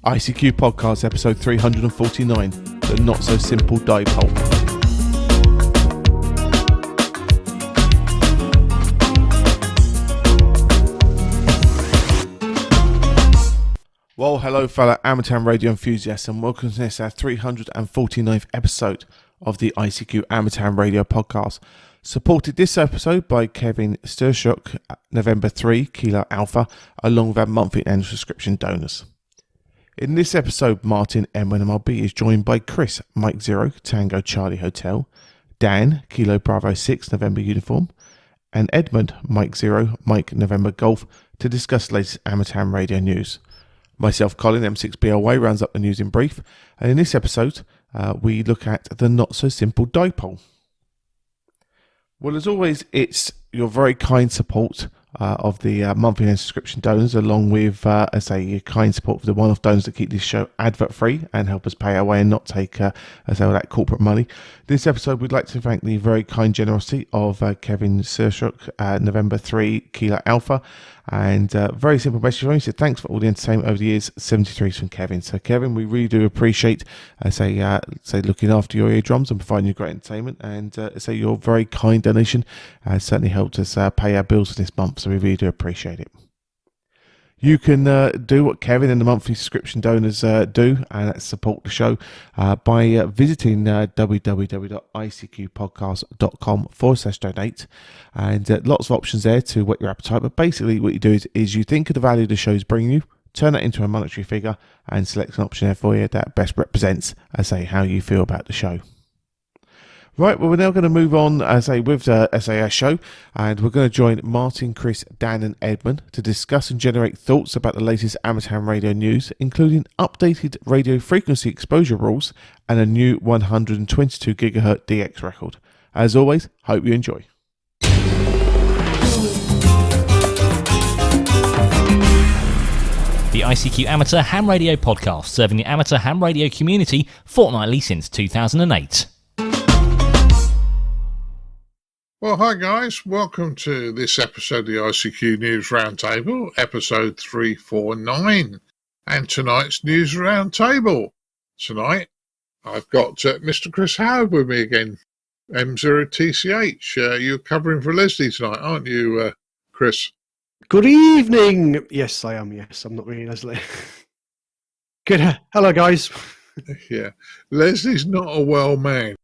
ICQ Podcast, episode 349, the Not So Simple Dipole. Well, hello fellow amateur radio enthusiasts, and welcome to this, our 349th episode of the ICQ Amateur Radio Podcast. Supported this episode by Kevin Sturshuk, November 3, Kilo Alpha, along with our monthly and subscription donors. In this episode, Martin M1MLB is joined by Chris, Mike 0, Tango Charlie Hotel, Dan, Kilo Bravo 6, November Uniform, and Edmund, Mike 0, Mike November Golf, to discuss the latest amateur radio news. Myself, Colin, M6BLY, rounds up the news in brief, and in this episode, we look at the Not So Simple Dipole. Well, as always, it's your very kind support of the monthly and subscription donors, along with, your kind support for the one-off donors that keep this show advert-free and help us pay our way and not take, all that corporate money. This episode, we'd like to thank the very kind generosity of Kevin Sturshuk, November 3, Kilo Alpha, and very simple message from him. He said, thanks for all the entertainment over the years. 73 from Kevin. So, Kevin, we really do appreciate, looking after your eardrums and providing you great entertainment. And your very kind donation certainly helped us pay our bills for this month. So, we really do appreciate it. You can do what Kevin and the monthly subscription donors do, and that's support the show by visiting www.icqpodcast.com/donate, and lots of options there to whet your appetite. But basically what you do is you think of the value the show's bringing you, turn that into a monetary figure, and select an option there for you that best represents, how you feel about the show. Right, well, we're now going to move on, with the SAS show, and we're going to join Martin, Chris, Dan and Edmund to discuss and generate thoughts about the latest amateur radio news, including updated radio frequency exposure rules and a new 122 GHz DX record. As always, hope you enjoy. The ICQ Amateur Ham Radio Podcast, serving the amateur ham radio community fortnightly since 2008. Well, hi guys, welcome to this episode of the ICQ News Roundtable, episode 349, and tonight's News Roundtable. Tonight, I've got Mr. Chris Howard with me again, M0TCH. You're covering for Leslie tonight, aren't you, Chris? Good evening. Yes, I am. Yes, I'm not really Leslie. Good. Hello, guys. Yeah, Leslie's not a well man.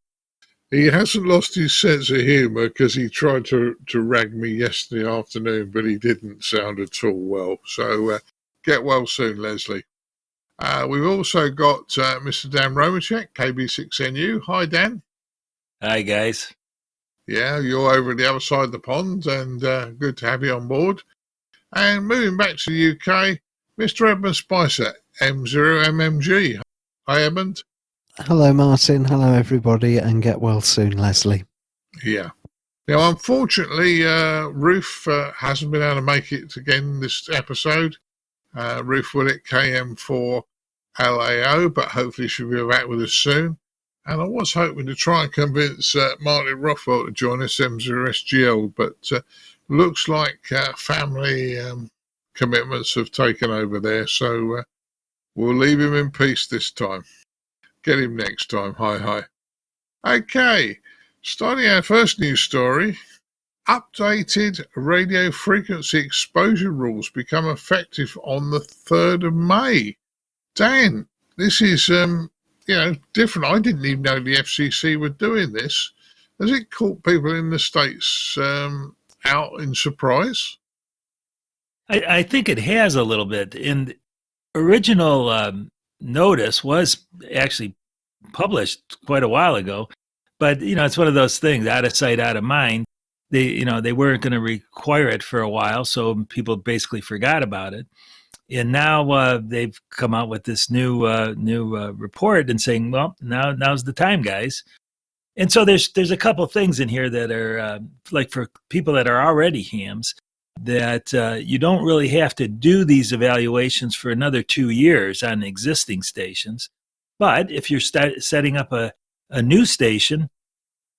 He hasn't lost his sense of humour because he tried to rag me yesterday afternoon, but he didn't sound at all well. So get well soon, Leslie. We've also got Mr. Dan Romanchik, KB6NU. Hi, Dan. Hi, guys. Yeah, you're over at the other side of the pond, and good to have you on board. And moving back to the UK, Mr. Edmund Spicer, M0MMG. Hi, Edmund. Hello, Martin. Hello, everybody, and get well soon, Leslie. Yeah. Now, unfortunately, Ruth hasn't been able to make it again this episode. Ruth Willett, KM4LAO, but hopefully she'll be back with us soon. And I was hoping to try and convince Martin Rothwell to join us, M0SGL, but looks like family commitments have taken over there, so we'll leave him in peace this time. Get him next time. Hi. Okay, starting our first news story. Updated radio frequency exposure rules become effective on the 3rd of May. Dan, this is, different. I didn't even know the FCC were doing this. Has it caught people in the States out in surprise? I think it has a little bit. In the original notice was actually published quite a while ago, but it's one of those things, out of sight, out of mind. They weren't going to require it for a while, so people basically forgot about it. And now they've come out with this new report and saying, well, now's the time, guys. And so there's a couple things in here that are like for people that are already hams, that you don't really have to do these evaluations for another 2 years on existing stations. But if you're setting up a new station,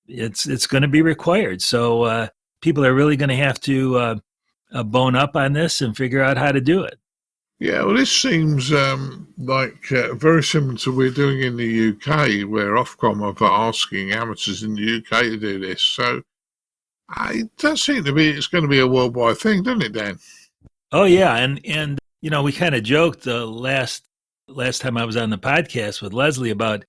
it's going to be required. So people are really going to have to bone up on this and figure out how to do it. Yeah, well, this seems like very similar to what we're doing in the UK, where Ofcom are asking amateurs in the UK to do this. So it does seem to be it's going to be a worldwide thing, doesn't it, Dan? Oh yeah, and we kind of joked the last time I was on the podcast with Leslie about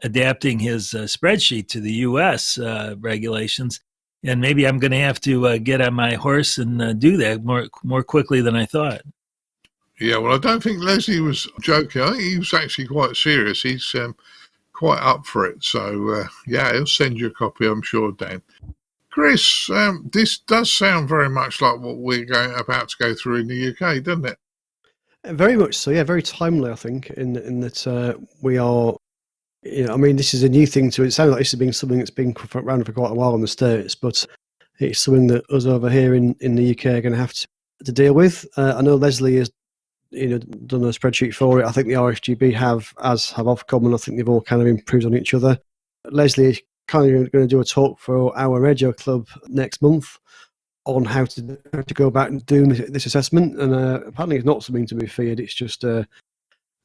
adapting his spreadsheet to the U.S. Regulations, and maybe I'm going to have to get on my horse and do that more quickly than I thought. Yeah, well, I don't think Leslie was joking. I think he was actually quite serious. He's quite up for it. So, yeah, he'll send you a copy, I'm sure, Dan. Chris, this does sound very much like what we're about to go through in the UK, doesn't it? Very much so, yeah, very timely, I think, in that we are, I mean, this is a new thing to it. It sounds like this has been something that's been around for quite a while in the States, but it's something that us over here in the UK are going to have to deal with. I know Leslie has done a spreadsheet for it. I think the RSGB have Ofcom, and I think they've all kind of improved on each other. Leslie is kind of going to do a talk for our radio club next month on how to go about doing this assessment, and apparently it's not something to be feared. It's just a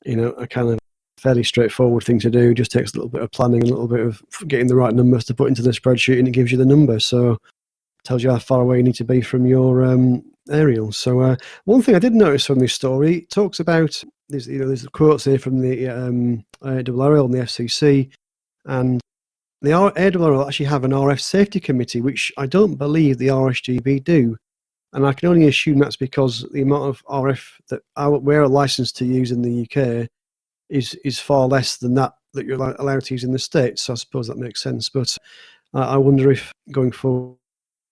kind of fairly straightforward thing to do. It just takes a little bit of planning, a little bit of getting the right numbers to put into the spreadsheet, and it gives you the number. So tells you how far away you need to be from your aerial. So one thing I did notice from this story, it talks about there's quotes here from the Awrl and the FCC, and the Awrl actually have an RF safety committee, which I don't believe the RSGB do, and I can only assume that's because the amount of RF that we're licensed to use in the UK is far less than that you're allowed to use in the States. So I suppose that makes sense. But I wonder if going forward,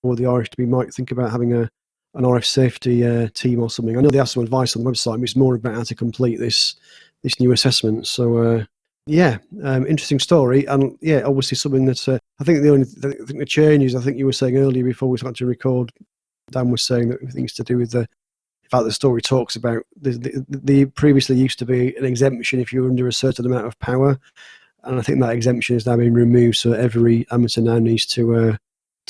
the RSGB might think about having an RF safety team or something. I know they have some advice on the website, but it's more about how to complete this new assessment. So interesting story, and yeah, obviously something that I think the changes. I think you were saying earlier before we started to record, Dan was saying that things to do with the fact the story talks about the previously used to be an exemption if you're under a certain amount of power, and I think that exemption has now been removed, so every amateur now needs to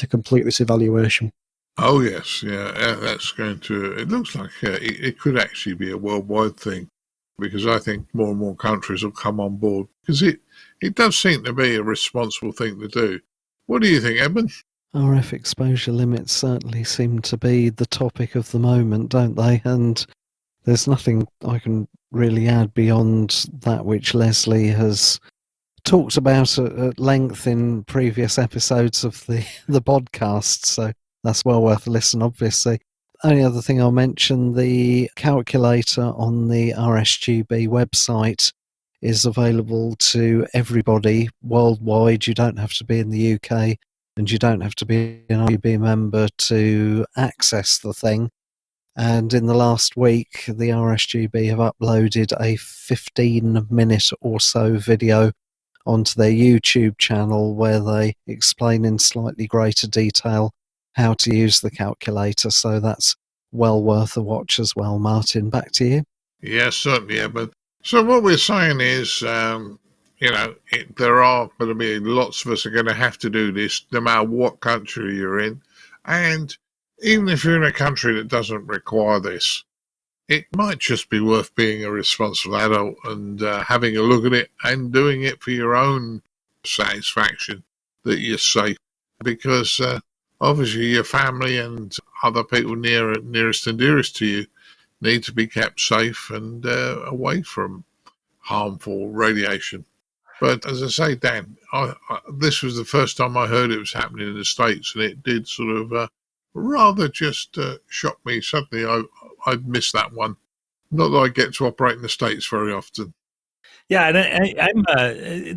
complete this evaluation. Oh, yes, yeah, that's going to, it looks like it could actually be a worldwide thing, because I think more and more countries will come on board, because it does seem to be a responsible thing to do. What do you think, Edmund? RF exposure limits certainly seem to be the topic of the moment, don't they? And there's nothing I can really add beyond that which Leslie has talked about at length in previous episodes of the podcast, so that's well worth a listen, obviously. Only other thing I'll mention, the calculator on the RSGB website is available to everybody worldwide. You don't have to be in the UK, and you don't have to be an RSGB member to access the thing. And in the last week, the RSGB have uploaded a 15-minute or so video onto their YouTube channel where they explain in slightly greater detail how to use the calculator. So that's well worth a watch as well. Martin, back to you. Yes, certainly, yeah. But so what we're saying is, there are going to be lots of us are going to have to do this, no matter what country you're in, and even if you're in a country that doesn't require this, it might just be worth being a responsible adult and having a look at it and doing it for your own satisfaction that you're safe, because obviously your family and other people nearest and dearest to you need to be kept safe and away from harmful radiation. But as I say, Dan, this was the first time I heard it was happening in the States, and it did sort of rather just shock me. Suddenly I'd missed that one. Not that I get to operate in the States very often. Yeah, and I'm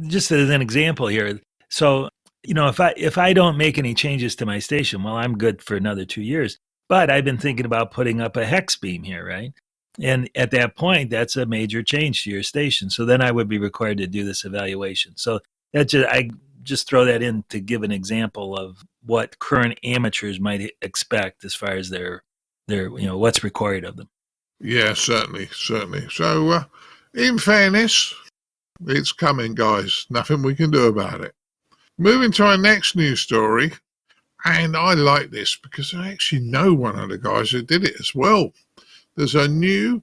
just as an example here. So, if I don't make any changes to my station, well, I'm good for another 2 years. But I've been thinking about putting up a hex beam here, right? And at that point, that's a major change to your station. So then I would be required to do this evaluation. So I just throw that in to give an example of what current amateurs might expect as far as their what's required of them. Yeah, certainly. So, in fairness, it's coming, guys. Nothing we can do about it. Moving to our next news story, and I like this because I actually know one of the guys who did it as well. There's a new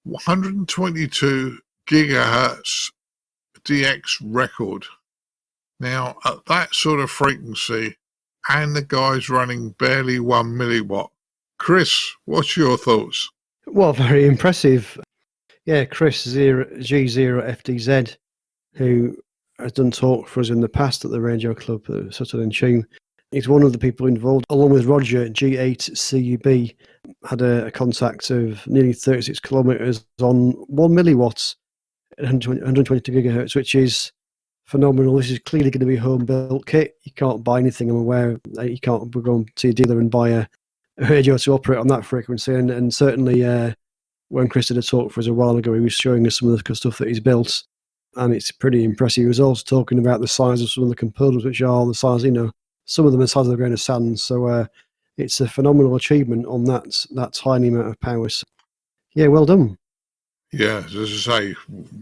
122 gigahertz DX record. Now, at that sort of frequency, and the guy's running barely 1 milliwatt. Chris, what's your thoughts? Well, very impressive. Yeah, Chris G0FDZ, who has done talk for us in the past at the Radio Club, Sutton and Tune. He's one of the people involved, along with Roger G8CUB, had a contact of nearly 36 kilometres on 1 milliwatts at 122 gigahertz, which is phenomenal. This is clearly going to be home-built kit. You can't buy anything, I'm aware. You can't go to your dealer and buy a radio to operate on that frequency. And certainly when Chris did a talk for us a while ago, he was showing us some of the stuff that he's built, and it's pretty impressive. He was also talking about the size of some of the components, which are the size, some of them are the size of a grain of sand. So it's a phenomenal achievement on that tiny amount of power. So, yeah, well done. Yeah, as I say,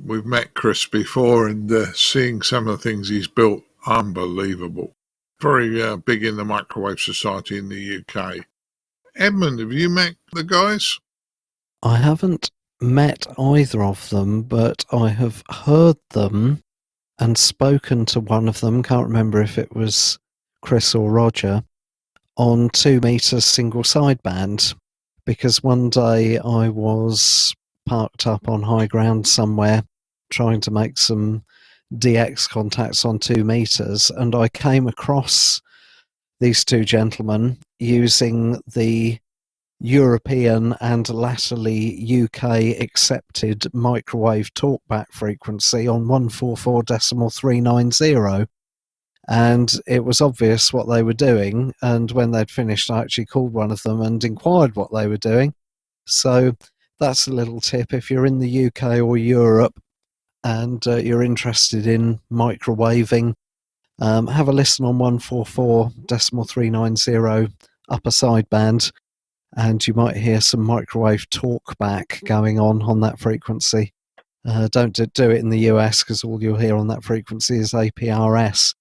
we've met Chris before, and seeing some of the things he's built, unbelievable. Very big in the microwave society in the UK. Edmund, have you met the guys? I haven't met either of them, but I have heard them and spoken to one of them, can't remember if it was Chris or Roger, on 2 meters single sideband, because one day I was parked up on high ground somewhere trying to make some DX contacts on 2 meters, and I came across these two gentlemen using the European and latterly UK accepted microwave talkback frequency on 144.390, and it was obvious what they were doing. And when they'd finished, I actually called one of them and inquired what they were doing. So that's a little tip. If you're in the UK or Europe and you're interested in microwaving, have a listen on 144.390 upper sideband, and you might hear some microwave talkback going on that frequency. Don't do it in the US, because all you'll hear on that frequency is APRS.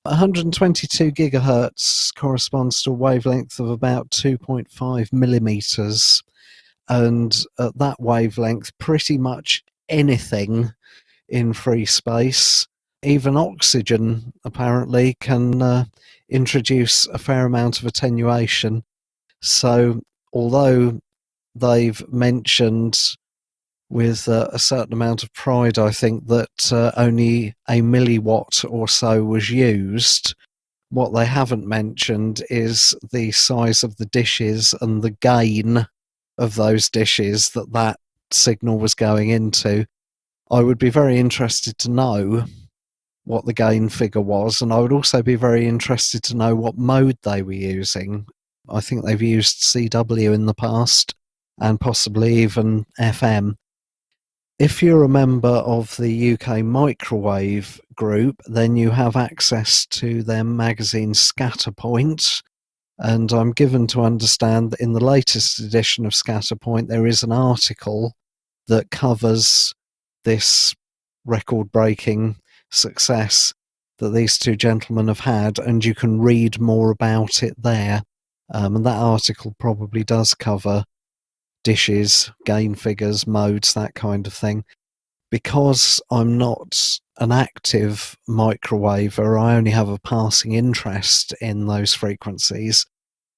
122 gigahertz corresponds to a wavelength of about 2.5 millimeters, and at that wavelength, pretty much anything in free space, even oxygen, apparently, can introduce a fair amount of attenuation. So although they've mentioned with a certain amount of pride, I think, that only a milliwatt or so was used, what they haven't mentioned is the size of the dishes and the gain of those dishes that signal was going into. I would be very interested to know what the gain figure was, and I would also be very interested to know what mode they were using. I think they've used CW in the past, and possibly even FM. If you're a member of the UK Microwave Group, then you have access to their magazine Scatterpoint, and I'm given to understand that in the latest edition of Scatterpoint there is an article that covers this record-breaking success that these two gentlemen have had, and you can read more about it there. And that article probably does cover dishes, gain figures, modes, that kind of thing. Because I'm not an active microwaver, I only have a passing interest in those frequencies.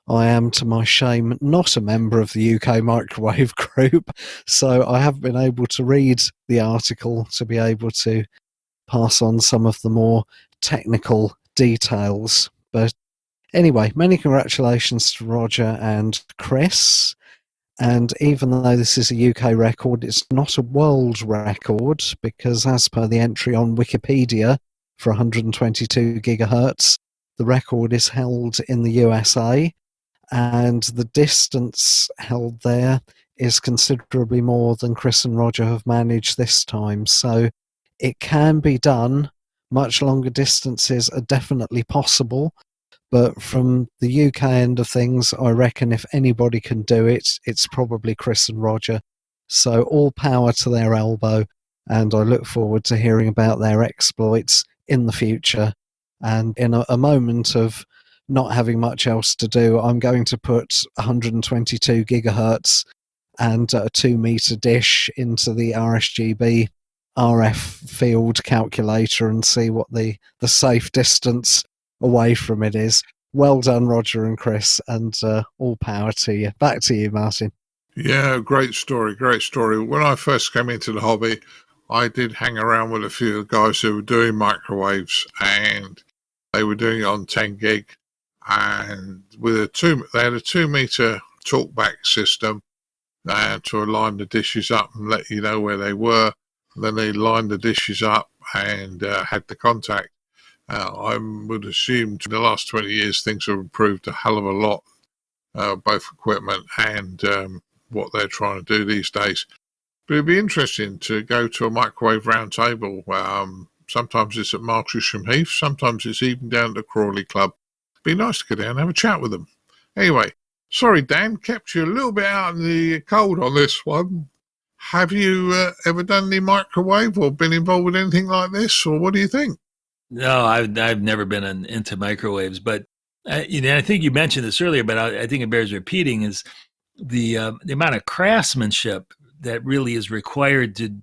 I am, to my shame, not a member of the UK Microwave Group, so I haven't been able to read the article to be able to pass on some of the more technical details. But anyway, many congratulations to Roger and Chris. And even though this is a UK record, it's not a world record, because as per the entry on Wikipedia for 122 gigahertz, the record is held in the USA, and the distance held there is considerably more than Chris and Roger have managed this time. So it can be done. Much longer distances are definitely possible. But from the UK end of things, I reckon if anybody can do it, it's probably Chris and Roger. So all power to their elbow, and I look forward to hearing about their exploits in the future. And in a moment of not having much else to do, I'm going to put 122 gigahertz and a 2-meter dish into the RSGB RF field calculator and see what the safe distance away from it is. Well done, Roger and Chris, and all power to you. Back to you, Martin. Yeah, great story, great story. When I first came into the hobby, I did hang around with a few of the guys who were doing microwaves, and they were doing it on 10 gig, and with they had a 2-meter talkback system to align the dishes up and let you know where they were. And then they lined the dishes up and had the contact. I would assume in the last 20 years things have improved a hell of a lot, both equipment and what they're trying to do these days. But it'd be interesting to go to a microwave round table. Sometimes it's at Martlesham Heath, sometimes it's even down at the Crawley Club. It'd be nice to go down and have a chat with them. Anyway, sorry, Dan, kept you a little bit out in the cold on this one. Have you ever done any microwave or been involved with anything like this, or what do you think? No, I've never been into microwaves, but I think you mentioned this earlier, but I think it bears repeating, is the amount of craftsmanship that really is required to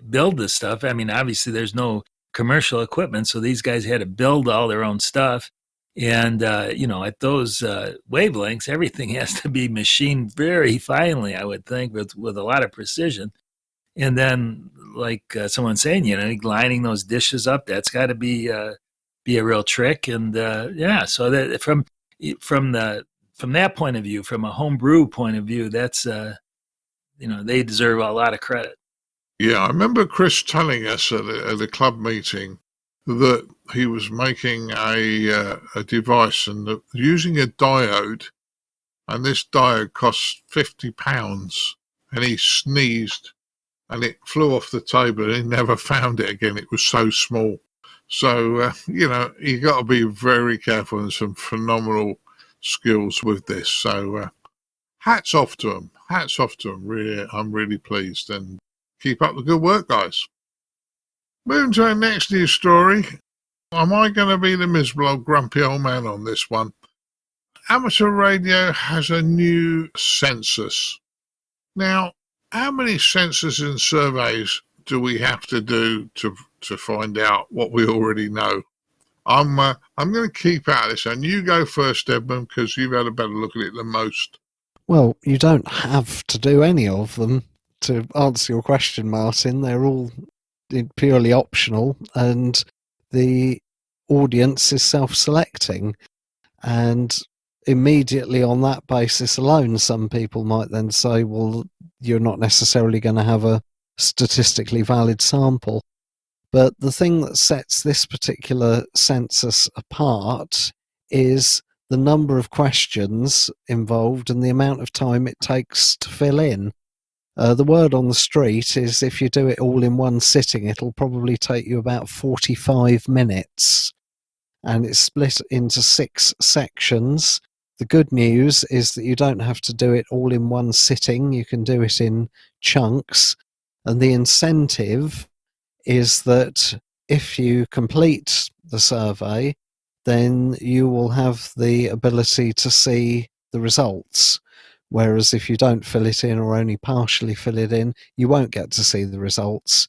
build this stuff. I mean, obviously there's no commercial equipment, so these guys had to build all their own stuff. And, at those wavelengths, everything has to be machined very finely, I would think, with a lot of precision. And then, like someone's saying, lining those dishes up, that's got to be a real trick. And, so that from that point of view, from a homebrew point of view, that's, they deserve a lot of credit. Yeah, I remember Chris telling us at a club meeting that he was making a device and using a diode, and this diode cost £50, and he sneezed and it flew off the table and he never found it again. It was so small. So, you got to be very careful, and some phenomenal skills with this. So hats off to them. Hats off to them. Really, I'm really pleased, and keep up the good work, guys. Moving to our next news story. Am I going to be the miserable old grumpy old man on this one? Amateur radio has a new census. Now, how many censuses and surveys do we have to do to find out what we already know? I'm going to keep out of this, and you go first, Edmund, because you've had a better look at it than most. Well, you don't have to do any of them to answer your question, Martin. They're all purely optional, and the audience is self-selecting. And immediately on that basis alone, some people might then say, well, you're not necessarily going to have a statistically valid sample. But the thing that sets this particular census apart is the number of questions involved and the amount of time it takes to fill in. The word on the street is if you do it all in one sitting, it'll probably take you about 45 minutes. And it's split into 6 sections. The good news is that you don't have to do it all in one sitting. You can do it in chunks. And the incentive is that if you complete the survey, then you will have the ability to see the results. Whereas if you don't fill it in or only partially fill it in, you won't get to see the results.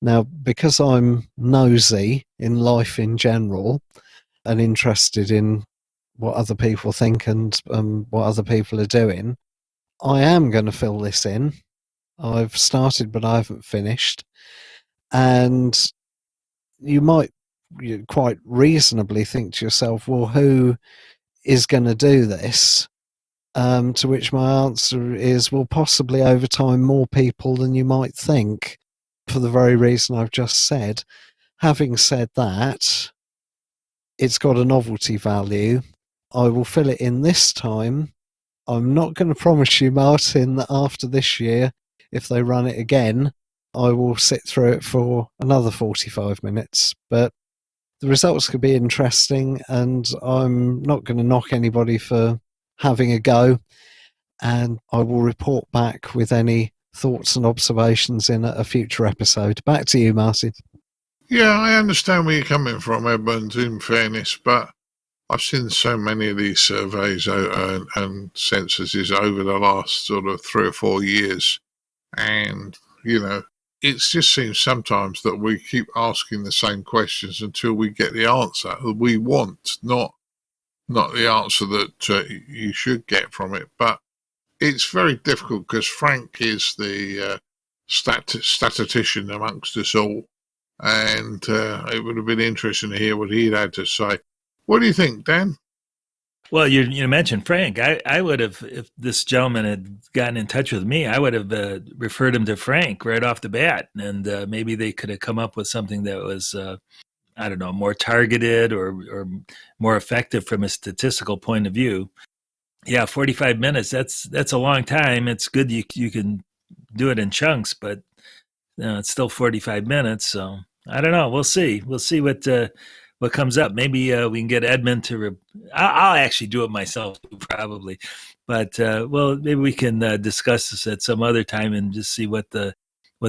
Now, because I'm nosy in life in general and interested in what other people think and what other people are doing, I am going to fill this in. I've started, but I haven't finished. And you might quite reasonably think to yourself, well, who is going to do this? To which my answer is, well, possibly over time more people than you might think, for the very reason I've just said. Having said that, it's got a novelty value. I will fill it in this time. I'm not going to promise you, Martin, that after this year, if they run it again, I will sit through it for another 45 minutes. But the results could be interesting, and I'm not going to knock anybody for having a go, and I will report back with any thoughts and observations in a future episode. Back to you, Martin. Yeah, I understand where you're coming from, Edmund, in fairness, but I've seen so many of these surveys and censuses over the last sort of 3 or 4 years. And, it just seems sometimes that we keep asking the same questions until we get the answer that we want, not the answer that you should get from it. But it's very difficult because Frank is the statistician amongst us all. And it would have been interesting to hear what he'd had to say. What do you think, Dan? Well, you mentioned Frank. I would have, if this gentleman had gotten in touch with me, I would have referred him to Frank right off the bat. And maybe they could have come up with something that was, I don't know, more targeted or more effective from a statistical point of view. Yeah, 45 minutes, that's a long time. It's good you can do it in chunks, but it's still 45 minutes. So I don't know. We'll see. We'll see what comes up. Maybe we can get Edmund to. I'll actually do it myself probably, but maybe we can discuss this at some other time and just see what the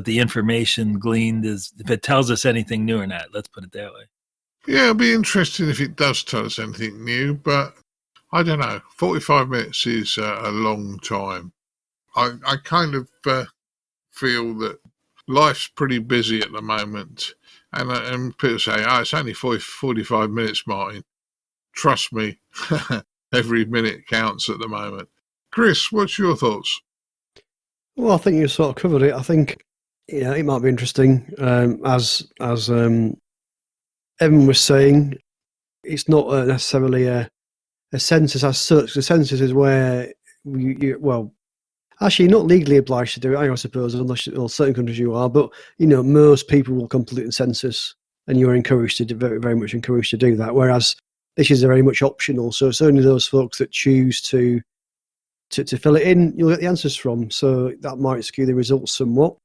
information gleaned is, if it tells us anything new or not. Let's put it that way. Yeah, it'll be interesting if it does tell us anything new, but I don't know. 45 minutes is a long time. I kind of feel that life's pretty busy at the moment. And people say, it's only 45 minutes, Martin. Trust me, every minute counts at the moment. Chris, what's your thoughts? Well, I think you sort of covered it. I think it might be interesting. As Evan was saying, it's not necessarily a census as such. The census is where actually, not legally obliged to do it, I suppose, unless certain countries you are. But most people will complete the census, and you're encouraged to very, very much encouraged to do that. Whereas this is very much optional, so it's only those folks that choose to fill it in you'll get the answers from. So that might skew the results somewhat,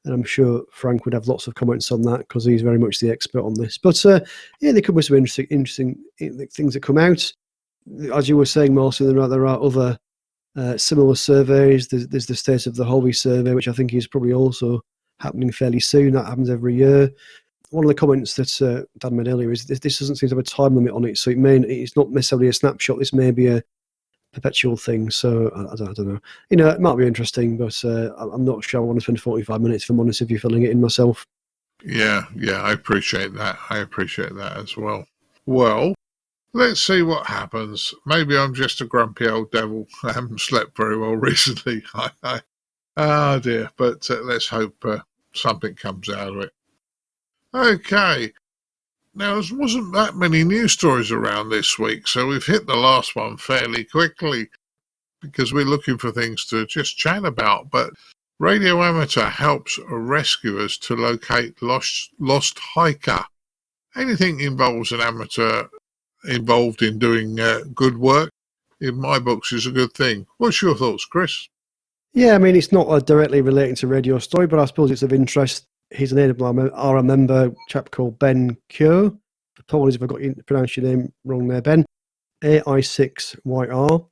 and I'm sure Frank would have lots of comments on that because he's very much the expert on this. But there could be some interesting things that come out. As you were saying, Martin, there are other similar surveys. There's the State of the Hobby survey, which I think is probably also happening fairly soon. That happens every year. One of the comments that Dan made earlier is this doesn't seem to have a time limit on it, so it's not necessarily a snapshot. This may be a perpetual thing. So I don't know. It might be interesting, but I'm not sure I want to spend 45 minutes, if I'm honest, if you're filling it in myself. Yeah, I appreciate that. I appreciate that as well. Well, let's see what happens. Maybe I'm just a grumpy old devil. I haven't slept very well recently. Oh dear, but let's hope something comes out of it. Okay. Now, there wasn't that many news stories around this week, so we've hit the last one fairly quickly because we're looking for things to just chat about. But Radio Amateur helps rescuers to locate lost hiker. Anything involves an amateur involved in doing good work, in my books, is a good thing. What's your thoughts, Chris? Yeah, I mean, it's not directly relating to Radio Story, but I suppose it's of interest. He's an AWR member, a chap called Ben Kyo. Apologies if I got you to pronounce your name wrong there, Ben. AI6YR,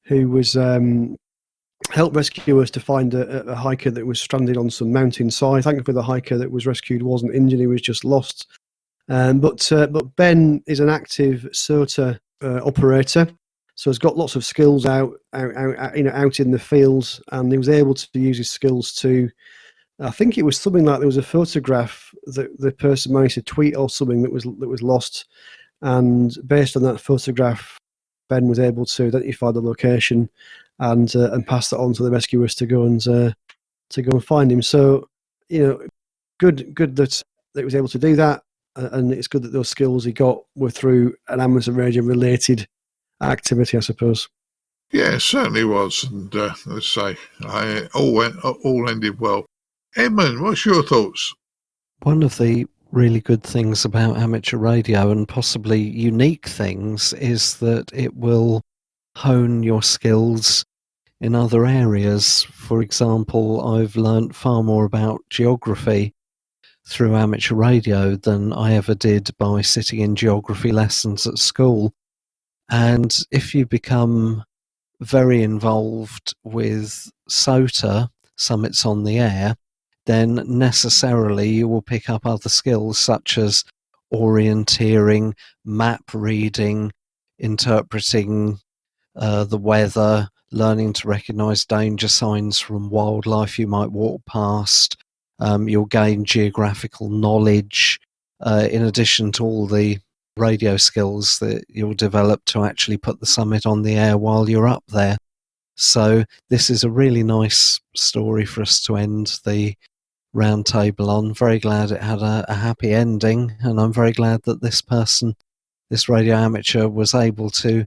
who was helped rescuers to find a hiker that was stranded on some mountainside. Thankfully, the hiker that was rescued wasn't injured; he was just lost. But Ben is an active SOTA operator, so he's got lots of skills out in the fields, and he was able to use his skills to. I think it was something like there was a photograph that the person managed to tweet or something that was lost, and based on that photograph, Ben was able to identify the location and pass that on to the rescuers to go and find him. So good that he was able to do that, and it's good that those skills he got were through an amateur radio related activity, I suppose. Yeah, it certainly was, and let's say all ended well. Edmund, what's your thoughts? One of the really good things about amateur radio, and possibly unique things, is that it will hone your skills in other areas. For example, I've learnt far more about geography through amateur radio than I ever did by sitting in geography lessons at school. And if you become very involved with SOTA, Summits on the Air, then necessarily you will pick up other skills such as orienteering, map reading, interpreting the weather, learning to recognize danger signs from wildlife you might walk past. You'll gain geographical knowledge, in addition to all the radio skills that you'll develop to actually put the summit on the air while you're up there. So this is a really nice story for us to end the round table on. Very glad it had a happy ending, and I'm very glad that this person, this radio amateur, was able to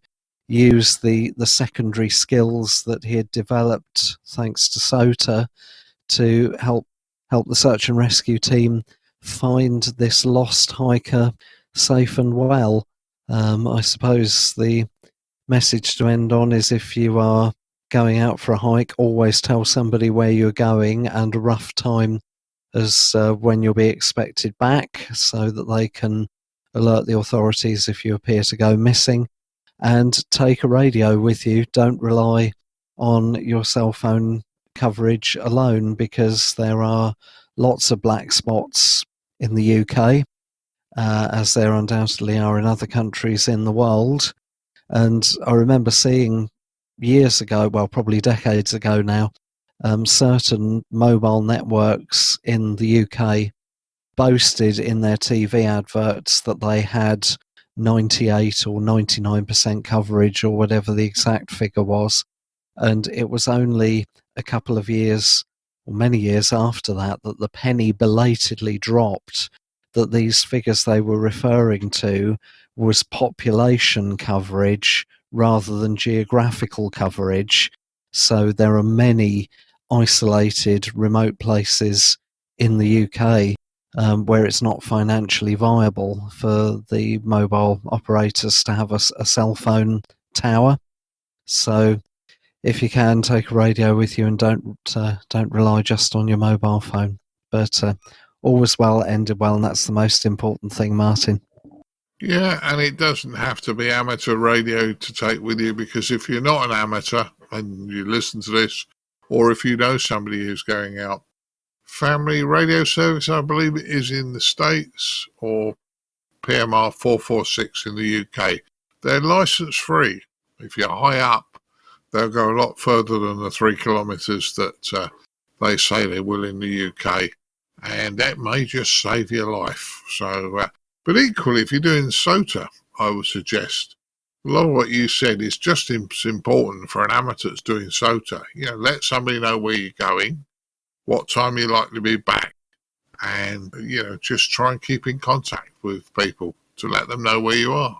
use the secondary skills that he had developed thanks to SOTA to help the search and rescue team find this lost hiker safe and well. I suppose the message to end on is, if you are going out for a hike, always tell somebody where you're going and a rough time as when you'll be expected back, so that they can alert the authorities if you appear to go missing. And take a radio with you. Don't rely on your cell phone coverage alone, because there are lots of black spots in the UK, as there undoubtedly are in other countries in the world. And I remember seeing years ago, well, probably decades ago now, certain mobile networks in the UK boasted in their TV adverts that they had 98 or 99% coverage, or whatever the exact figure was. And it was only a couple of years, or many years after that, that the penny belatedly dropped, that these figures they were referring to was population coverage rather than geographical coverage. So there are many isolated, remote places in the UK where it's not financially viable for the mobile operators to have a cell phone tower. So if you can, take a radio with you, and don't rely just on your mobile phone. But all was well, ended well, and that's the most important thing, Martin. Yeah, and it doesn't have to be amateur radio to take with you, because if you're not an amateur and you listen to this, or if you know somebody who's going out, Family Radio Service, I believe it is in the States, or PMR 446 in the UK. They're license free. If you're high up, they'll go a lot further than the 3 kilometres that they say they will in the UK. And that may just save your life. So, but equally, if you're doing SOTA, I would suggest, a lot of what you said is just as important for an amateur that's doing SOTA. You know, let somebody know where you're going, what time you're likely to be back, and, you know, just try and keep in contact with people to let them know where you are.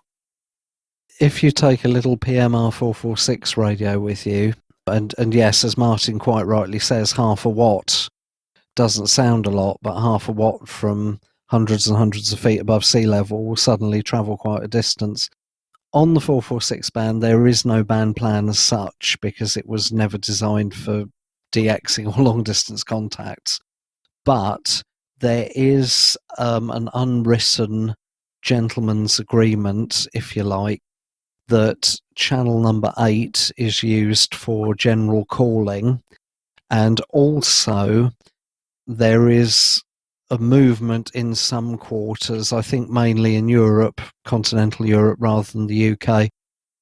If you take a little PMR 446 radio with you, and yes, as Martin quite rightly says, half a watt doesn't sound a lot, but half a watt from hundreds and hundreds of feet above sea level will suddenly travel quite a distance. On the 446 band, there is no band plan as such, because it was never designed for DXing or long distance contacts. But there is an unwritten gentleman's agreement, if you like, that channel number 8 is used for general calling, and also there is a movement in some quarters, I think mainly in Europe, continental Europe rather than the UK,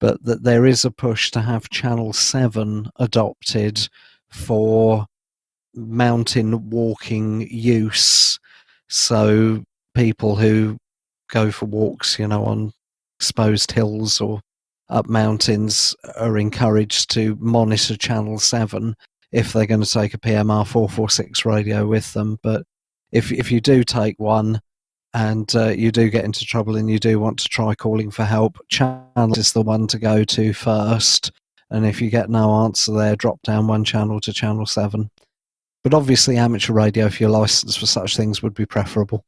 but that there is a push to have channel 7 adopted for mountain walking use. So people who go for walks, you know, on exposed hills or up mountains are encouraged to monitor channel 7 if they're going to take a PMR 446 radio with them. But if you do take one and you do get into trouble and you do want to try calling for help, channel is the one to go to first. And if you get no answer there, drop down one channel to channel 7. But obviously amateur radio, if you're licensed for such things, would be preferable.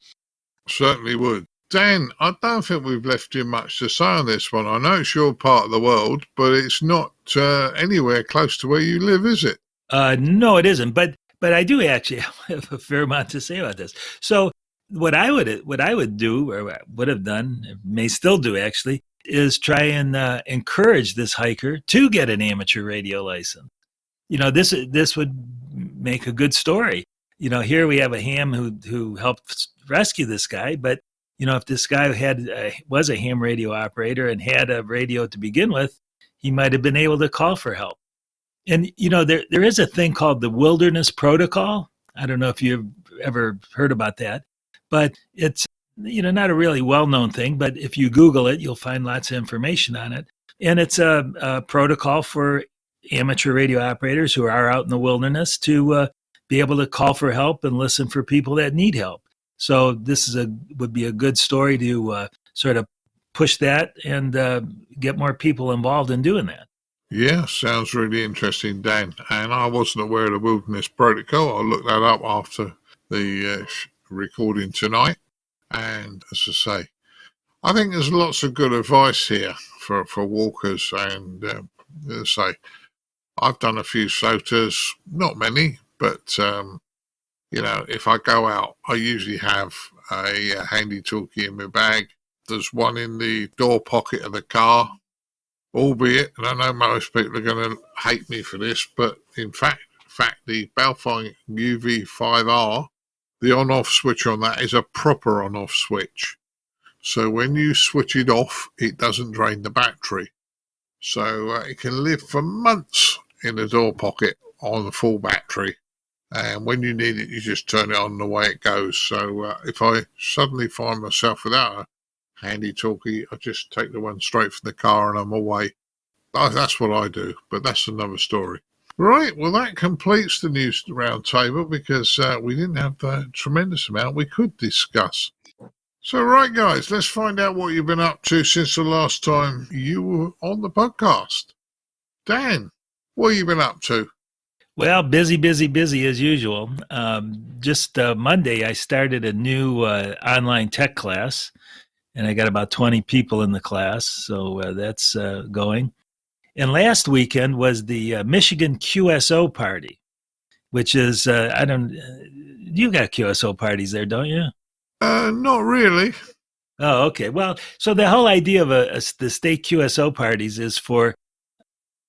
Certainly would. Dan, I don't think we've left you much to say on this one. I know it's your part of the world, but it's not anywhere close to where you live, is it? No, it isn't. But I do actually have a fair amount to say about this. So what I would do, or would have done, may still do actually, is try and encourage this hiker to get an amateur radio license. You know, this would make a good story. You know, here we have a ham who helped rescue this guy, but if this guy was a ham radio operator and had a radio to begin with, he might have been able to call for help. And, there is a thing called the Wilderness Protocol. I don't know if you've ever heard about that, but it's, not a really well-known thing, but if you Google it, you'll find lots of information on it. And it's a protocol for amateur radio operators who are out in the wilderness to be able to call for help and listen for people that need help. So this would be a good story to sort of push that and get more people involved in doing that. Yeah, sounds really interesting, Dan. And I wasn't aware of the Wilderness Protocol. I'll look that up after the recording tonight. And as I say, I think there's lots of good advice here for walkers. And as I say, I've done a few SOTAs, not many, but, if I go out, I usually have a handy talkie in my bag. There's one in the door pocket of the car, albeit, and I know most people are going to hate me for this, but in fact, the Balfour UV5R, the on-off switch on that is a proper on-off switch. So when you switch it off, it doesn't drain the battery. So it can live for months in the door pocket on the full battery. And when you need it, you just turn it on and away it goes. So if I suddenly find myself without a handy talkie, I just take the one straight from the car and I'm away. That's what I do, but that's another story. Right, well, that completes the news roundtable because we didn't have a tremendous amount we could discuss. So, right, guys, let's find out what you've been up to since the last time you were on the podcast. Dan, what have you been up to? Well, busy as usual. Just Monday, I started a new online tech class, and I got about 20 people in the class, so that's going. And last weekend was the Michigan QSO party, which is, you got QSO parties there, don't you? Not really. Oh, okay. Well, so the whole idea of the state QSO parties is for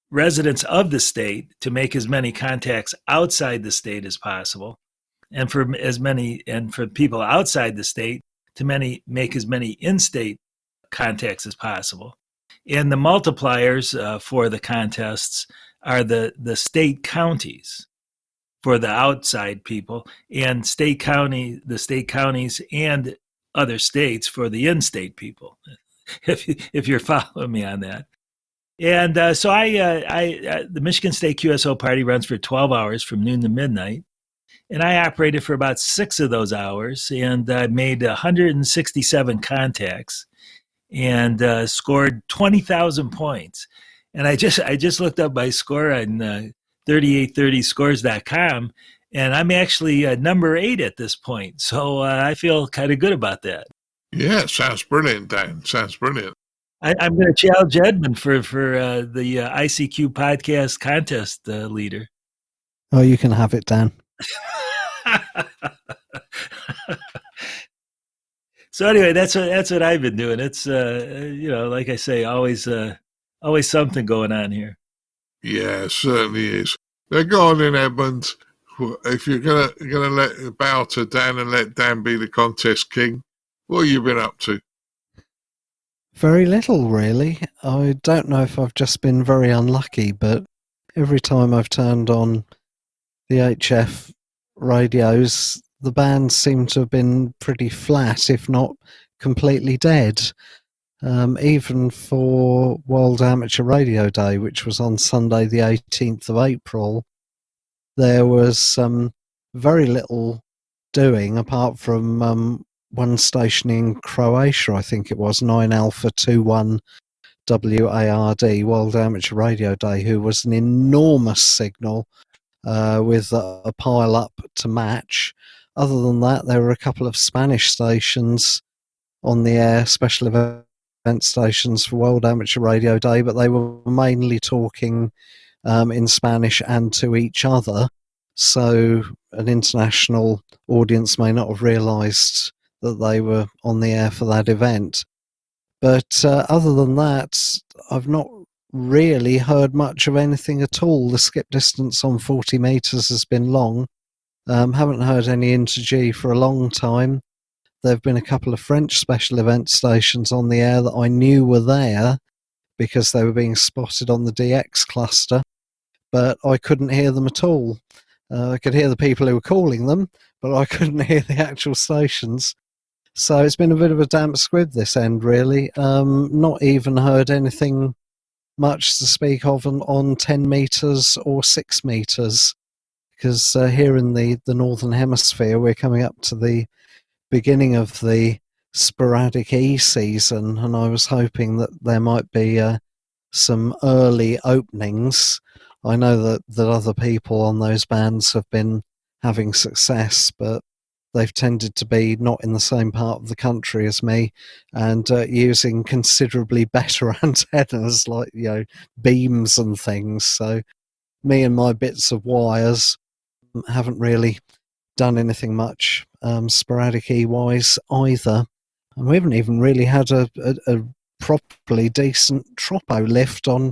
residents of the state to make as many contacts outside the state as possible, and for people outside the state to make as many in-state contacts as possible. And the multipliers for the contests are the state counties for the outside people, and the state counties and other states for the in-state people, if you're following me on that. And so the Michigan State QSO party runs for 12 hours from noon to midnight. And I operated for about 6 of those hours, and I made 167 contacts and scored 20,000 points. And I just looked up my score on 3830scores.com, and I'm actually number 8 at this point. So I feel kind of good about that. Yeah, sounds brilliant, Dan. Sounds brilliant. I'm going to challenge Edmund for the ICQ podcast contest leader. Oh, you can have it, Dan. So anyway, that's what I've been doing. It's like I say, always something going on here. Yeah, it certainly is. Now go on in, Edmund. If you're gonna bow to Dan and let Dan be the contest king, what have you been up to? Very little, really. I don't know if I've just been very unlucky, but every time I've turned on the HF radios, the bands seem to have been pretty flat, if not completely dead. Even for World Amateur Radio Day, which was on Sunday the 18th of April, there was very little doing apart from one station in Croatia, I think it was, 9 Alpha 21 WARD, World Amateur Radio Day, who was an enormous signal with a pile up to match. Other than that, there were a couple of Spanish stations on the air, special event stations for World Amateur Radio Day, but they were mainly talking in Spanish and to each other. So an international audience may not have realised that they were on the air for that event. But other than that, I've not really heard much of anything at all. The skip distance on 40 metres has been long. Haven't heard any Inter-G for a long time. there have been a couple of French special event stations on the air that I knew were there because they were being spotted on the DX cluster, but I couldn't hear them at all. I could hear the people who were calling them, but I couldn't hear the actual stations. So it's been a bit of a damp squib this end, really. Not even heard anything much to speak of on 10 metres or 6 metres, because here in the Northern Hemisphere, we're coming up to the beginning of the sporadic E-season, and I was hoping that there might be some early openings. I know that other people on those bands have been having success, but they've tended to be not in the same part of the country as me, and using considerably better antennas like, beams and things. So me and my bits of wires haven't really done anything much sporadic E-wise either. And we haven't even really had a properly decent tropo lift on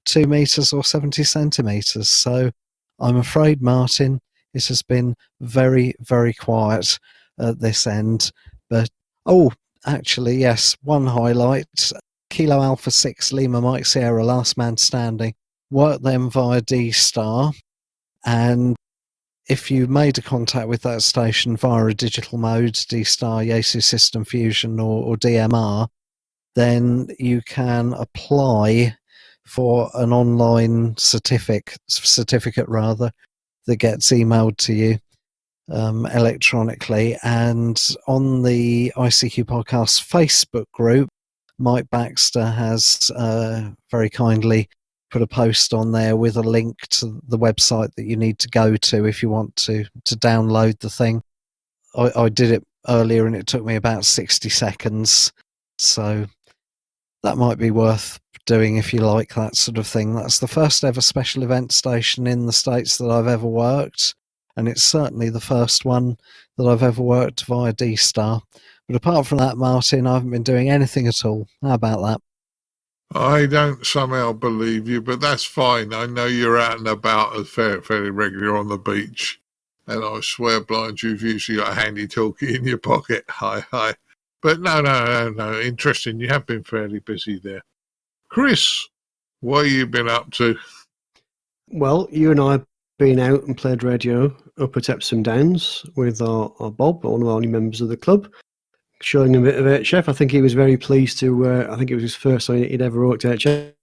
2 metres or 70 centimetres. So I'm afraid, Martin, it has been very, very quiet at this end. But, actually, yes, one highlight. Kilo Alpha 6 Lima Mike Sierra, last man standing. Worked them via D-Star. And if you made a contact with that station via a digital mode, D-Star, Yaesu System Fusion or DMR, then you can apply for an online certificate that gets emailed to you electronically. And on the ICQ Podcast Facebook group, Mike Baxter has very kindly put a post on there with a link to the website that you need to go to if you want to download the thing. I did it earlier and it took me about 60 seconds. So that might be worth doing if you like that sort of thing. That's the first ever special event station in the States that I've ever worked, and it's certainly the first one that I've ever worked via D-Star. But apart from that, Martin, I haven't been doing anything at all. How about that? I don't somehow believe you, but that's fine. I know you're out and about fairly regular on the beach, and I swear blind you've usually got a handy talkie in your pocket. Hi. But no. Interesting. You have been fairly busy there. Chris, what have you been up to? Well, you and I have been out and played radio up at Epsom Downs with our Bob, one of our new members of the club, showing him a bit of HF. I think he was very pleased to, I think it was his first time he'd ever worked at HF,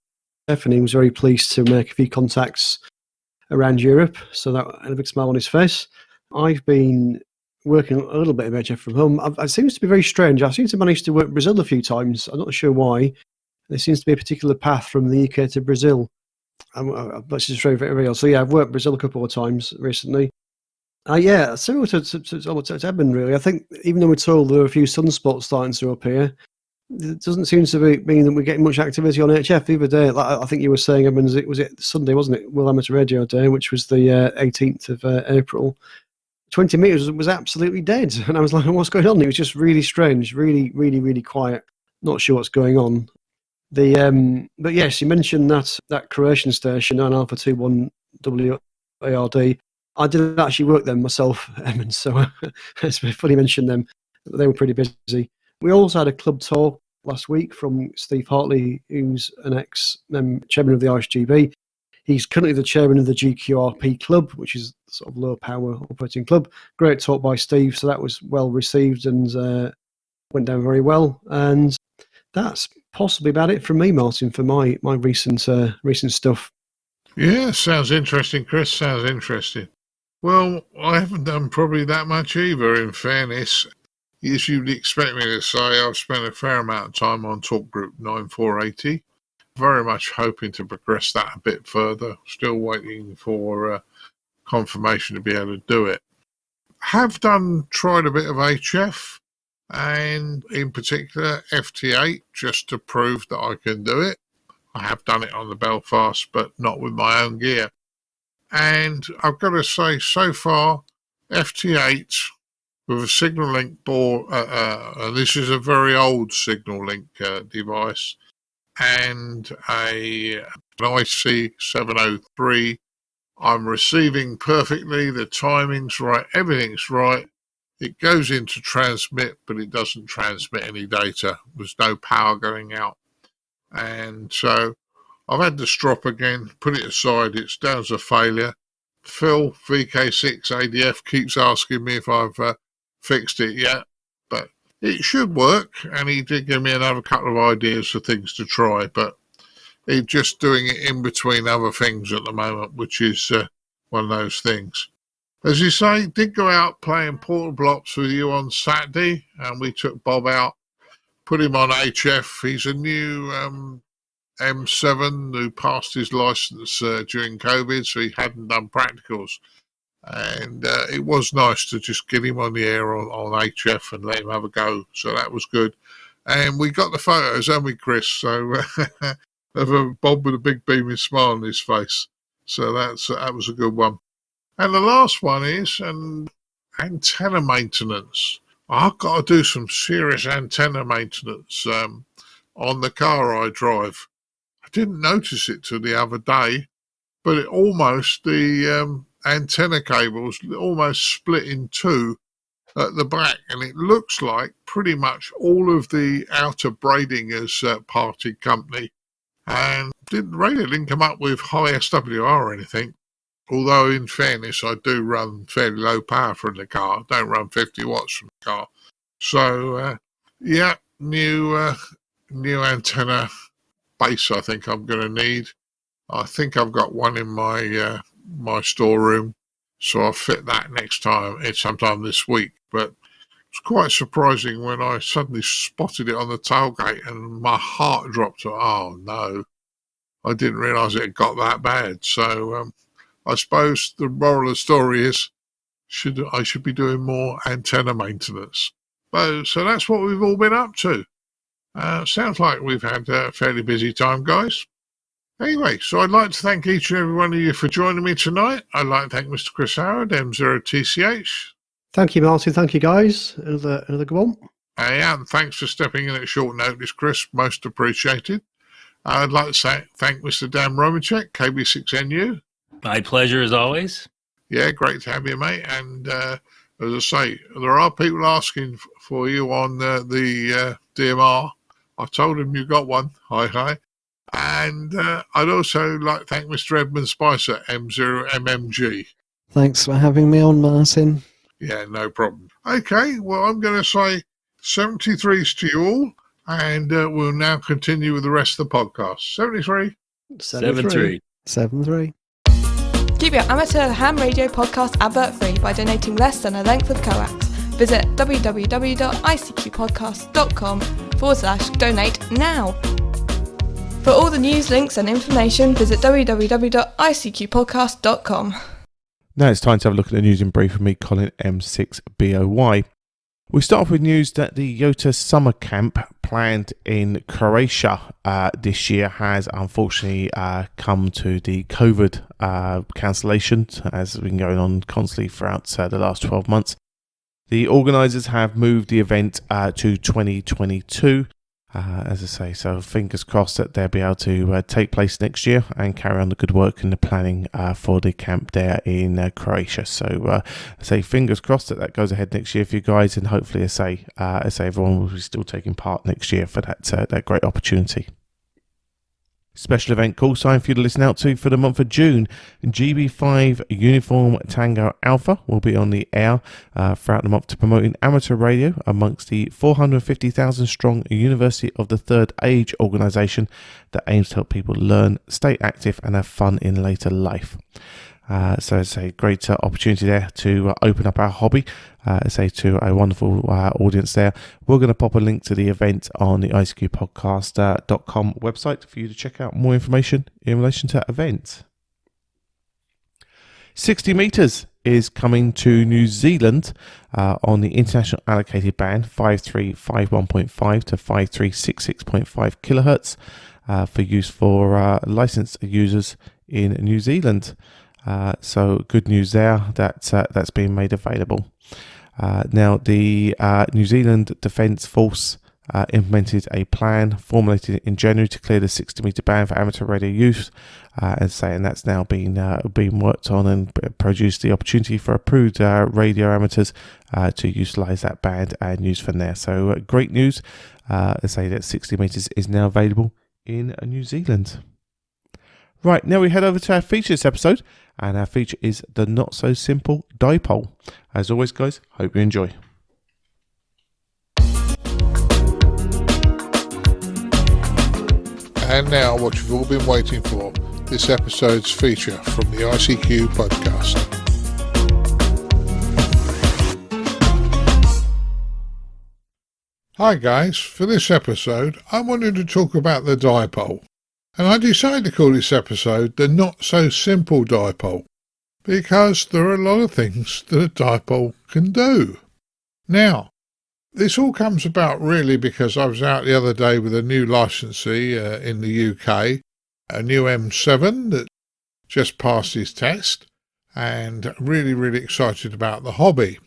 and he was very pleased to make a few contacts around Europe, so that had a big smile on his face. I've been working a little bit of HF from home. It seems to be very strange. I seem to manage to work Brazil a few times. I'm not sure why. There seems to be a particular path from the UK to Brazil. That's just very, very real. So yeah, I've worked Brazil a couple of times recently. Similar to Edmund, really. I think even though we're told there are a few sunspots starting to appear, it doesn't seem to mean that we're getting much activity on HF the other day. Like I think you were saying, Edmund, was it Sunday, wasn't it? World Amateur Radio Day, which was the 18th of April. 20 metres was absolutely dead. And I was like, what's going on? It was just really strange, really, really, really quiet. Not sure what's going on. But yes, you mentioned that Croatian station, 9 Alpha 21 WARD. I didn't actually work them myself, Edmund, so it's funny you mentioned them. They were pretty busy. We also had a club tour last week from Steve Hartley, who's an ex-chairman of the ISGB. He's currently the chairman of the GQRP club, which is sort of low power operating club. Great talk by Steve, so that was well received and went down very well. And that's possibly about it from me, Martin, for my recent stuff. Yeah, sounds interesting, Chris. Sounds interesting. Well, I haven't done probably that much either, in fairness. As you'd expect me to say, I've spent a fair amount of time on Talk Group 9480. Very much hoping to progress that a bit further. Still waiting for confirmation to be able to do it. Have tried a bit of HF, and in particular FT8, just to prove that I can do it. I have done it on the Belfast, but not with my own gear. And I've got to say, so far, FT8 with a signal link board, this is a very old signal link device, and an IC703. I'm receiving perfectly, the timing's right, everything's right. it goes into transmit, but it doesn't transmit any data. There's no power going out. And so I've had to strop again, put it aside. It's down as a failure. Phil, VK6 ADF, keeps asking me if I've fixed it yet, but it should work. And he did give me another couple of ideas for things to try, but he's just doing it in between other things at the moment, which is one of those things. As you say, did go out playing Portable Ops with you on Saturday, and we took Bob out, put him on HF. He's a new M7 who passed his license during COVID, so he hadn't done practicals. And it was nice to just get him on the air on HF and let him have a go. So that was good. And we got the photos, haven't we, Chris? So of a Bob with a big beaming smile on his face. So that was a good one. And the last one is antenna maintenance. I've got to do some serious antenna maintenance on the car I drive. I didn't notice it till the other day, but the antenna cables almost split in two at the back, and it looks like pretty much all of the outer braiding has parted company. And radio didn't come up with high SWR or anything, although in fairness I do run fairly low power from the car. I don't run 50 watts from the car. So new antenna base I think I'm going to need. I think I've got one in my my storeroom, so I'll fit that next time. It's sometime this week, but it's quite surprising when I suddenly spotted it on the tailgate and my heart dropped. Oh no, I didn't realise it had got that bad. So I suppose the moral of the story is I should be doing more antenna maintenance. So that's what we've all been up to. Sounds like we've had a fairly busy time, guys. Anyway, so I'd like to thank each and every one of you for joining me tonight. I'd like to thank Mr. Chris Howard M0TCH. Thank you, Martin. Thank you, guys. Another good one. And thanks for stepping in at short notice, Chris. Most appreciated. I'd like to thank Mr. Dan Romanchik, KB6NU. My pleasure as always. Yeah, great to have you, mate. And as I say, there are people asking for you on the DMR. I told them you got one. Hi. And I'd also like to thank Mr. Edmund Spicer, M0MMG. Thanks for having me on, Martin. Yeah, no problem. Okay, well, I'm going to say 73s to you all, and we'll now continue with the rest of the podcast. 73. 7-3. 7-3. Keep your amateur ham radio podcast advert free by donating less than a length of coax. Visit www.icqpodcast.com/donate now. For all the news, links and information, visit www.icqpodcast.com. Now it's time to have a look at the news in brief with me, Colin M6BOY. We start off with news that the YOTA summer camp planned in Croatia this year has unfortunately come to the COVID cancellation, as has been going on constantly throughout the last 12 months. The organisers have moved the event to 2022. As I say, so fingers crossed that they'll be able to take place next year and carry on the good work and the planning for the camp there in Croatia. So I say fingers crossed that goes ahead next year for you guys, and hopefully I say everyone will be still taking part next year for that great opportunity. Special event call sign for you to listen out to for the month of June. GB5 Uniform Tango Alpha will be on the air throughout the month to promoting amateur radio amongst the 450,000 strong University of the Third Age organisation that aims to help people learn, stay active and have fun in later life. So it's a great opportunity there to open up our hobby, to a wonderful audience there. We're going to pop a link to the event on the ICQpodcast.com website for you to check out more information in relation to that event. 60 metres is coming to New Zealand on the international allocated band 5351.5 to 5366.5 kilohertz for use for licensed users in New Zealand. So good news there that's being made available. Now the New Zealand Defence Force implemented a plan formulated in January to clear the 60 metre band for amateur radio use, and that's now been worked on and produced the opportunity for approved radio amateurs to utilise that band and use from there. So great news. That 60 metres is now available in New Zealand. Right, now we head over to our feature this episode, and our feature is the Not So Simple Dipole. As always, guys, hope you enjoy. And now what you've all been waiting for, this episode's feature from the ICQ podcast. Hi guys, for this episode I wanted to talk about the dipole, and I decided to call this episode the Not So Simple Dipole, because there are a lot of things that a dipole can do. Now, this all comes about really because I was out the other day with a new licensee in the UK, a new M7 that just passed his test, and really excited about the hobby.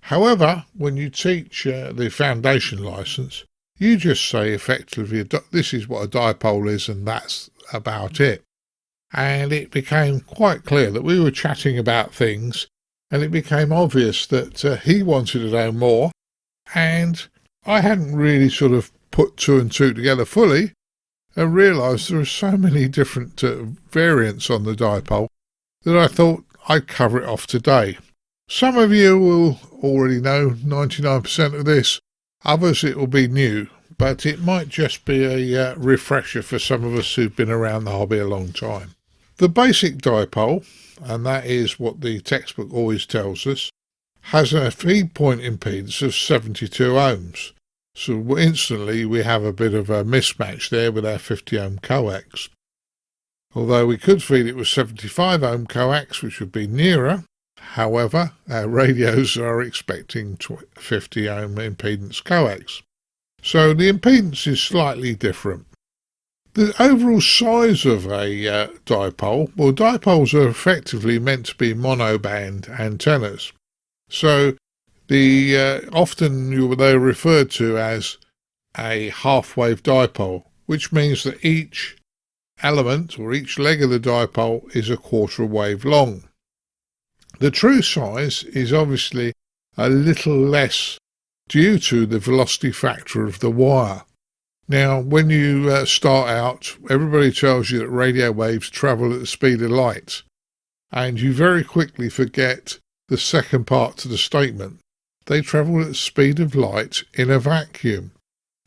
However, when you teach the foundation license, you just say effectively, this is what a dipole is and that's about it. And it became quite clear that we were chatting about things, and it became obvious that he wanted to know more, and I hadn't really sort of put two and two together fully and realised there are so many different variants on the dipole that I thought I'd cover it off today. Some of you will already know 99% of this, others it will be new, but it might just be a refresher for some of us who've been around the hobby a long time. The basic dipole, and that is what the textbook always tells us, has a feed point impedance of 72 ohms. So instantly we have a bit of a mismatch there with our 50 ohm coax. Although we could feed it with 75 ohm coax, which would be nearer. However, our radios are expecting 50 ohm impedance coax. So the impedance is slightly different. The overall size of a dipole, well, dipoles are effectively meant to be monoband antennas. So often they're referred to as a half-wave dipole, which means that each element or each leg of the dipole is a quarter wave long. The true size is obviously a little less due to the velocity factor of the wire. Now, when you start out, everybody tells you that radio waves travel at the speed of light, and you very quickly forget the second part to the statement. They travel at the speed of light in a vacuum.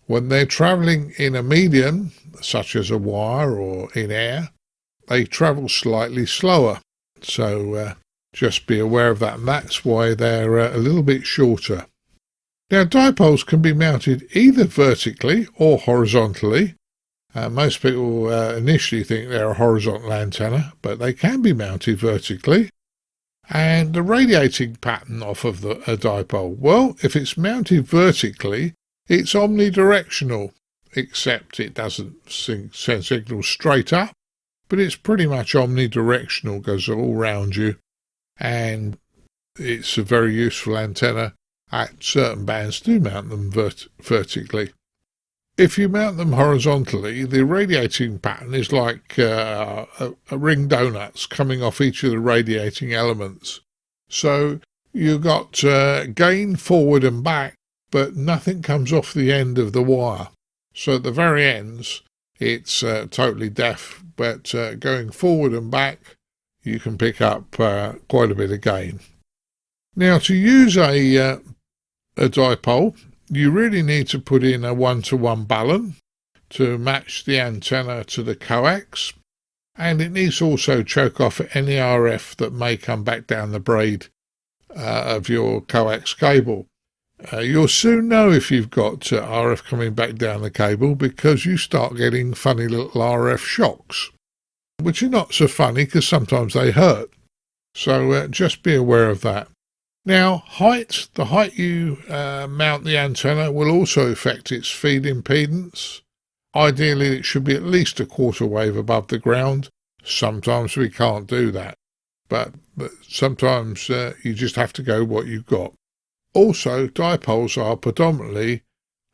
When they're travelling in a medium, such as a wire or in air, they travel slightly slower. So just be aware of that, and that's why they're a little bit shorter. Now, dipoles can be mounted either vertically or horizontally. Most people initially think they're a horizontal antenna, but they can be mounted vertically. And the radiating pattern off of a dipole, well, if it's mounted vertically, it's omnidirectional, except it doesn't send signals straight up, but it's pretty much omnidirectional, goes all around you, and it's a very useful antenna. At certain bands do mount them vertically. If you mount them horizontally, the radiating pattern is like a ring donuts coming off each of the radiating elements. So you've got gain forward and back, but nothing comes off the end of the wire. So at the very ends, it's totally deaf, but going forward and back, you can pick up quite a bit of gain. Now, to use a dipole, you really need to put in a 1-to-1 balun to match the antenna to the coax, and it needs to also choke off any RF that may come back down the braid of your coax cable. You'll soon know if you've got RF coming back down the cable, because you start getting funny little RF shocks, which are not so funny because sometimes they hurt. So just be aware of that. Now, the height you mount the antenna will also affect its feed impedance. Ideally, it should be at least a quarter wave above the ground. Sometimes we can't do that, but sometimes you just have to go what you've got. Also, dipoles are predominantly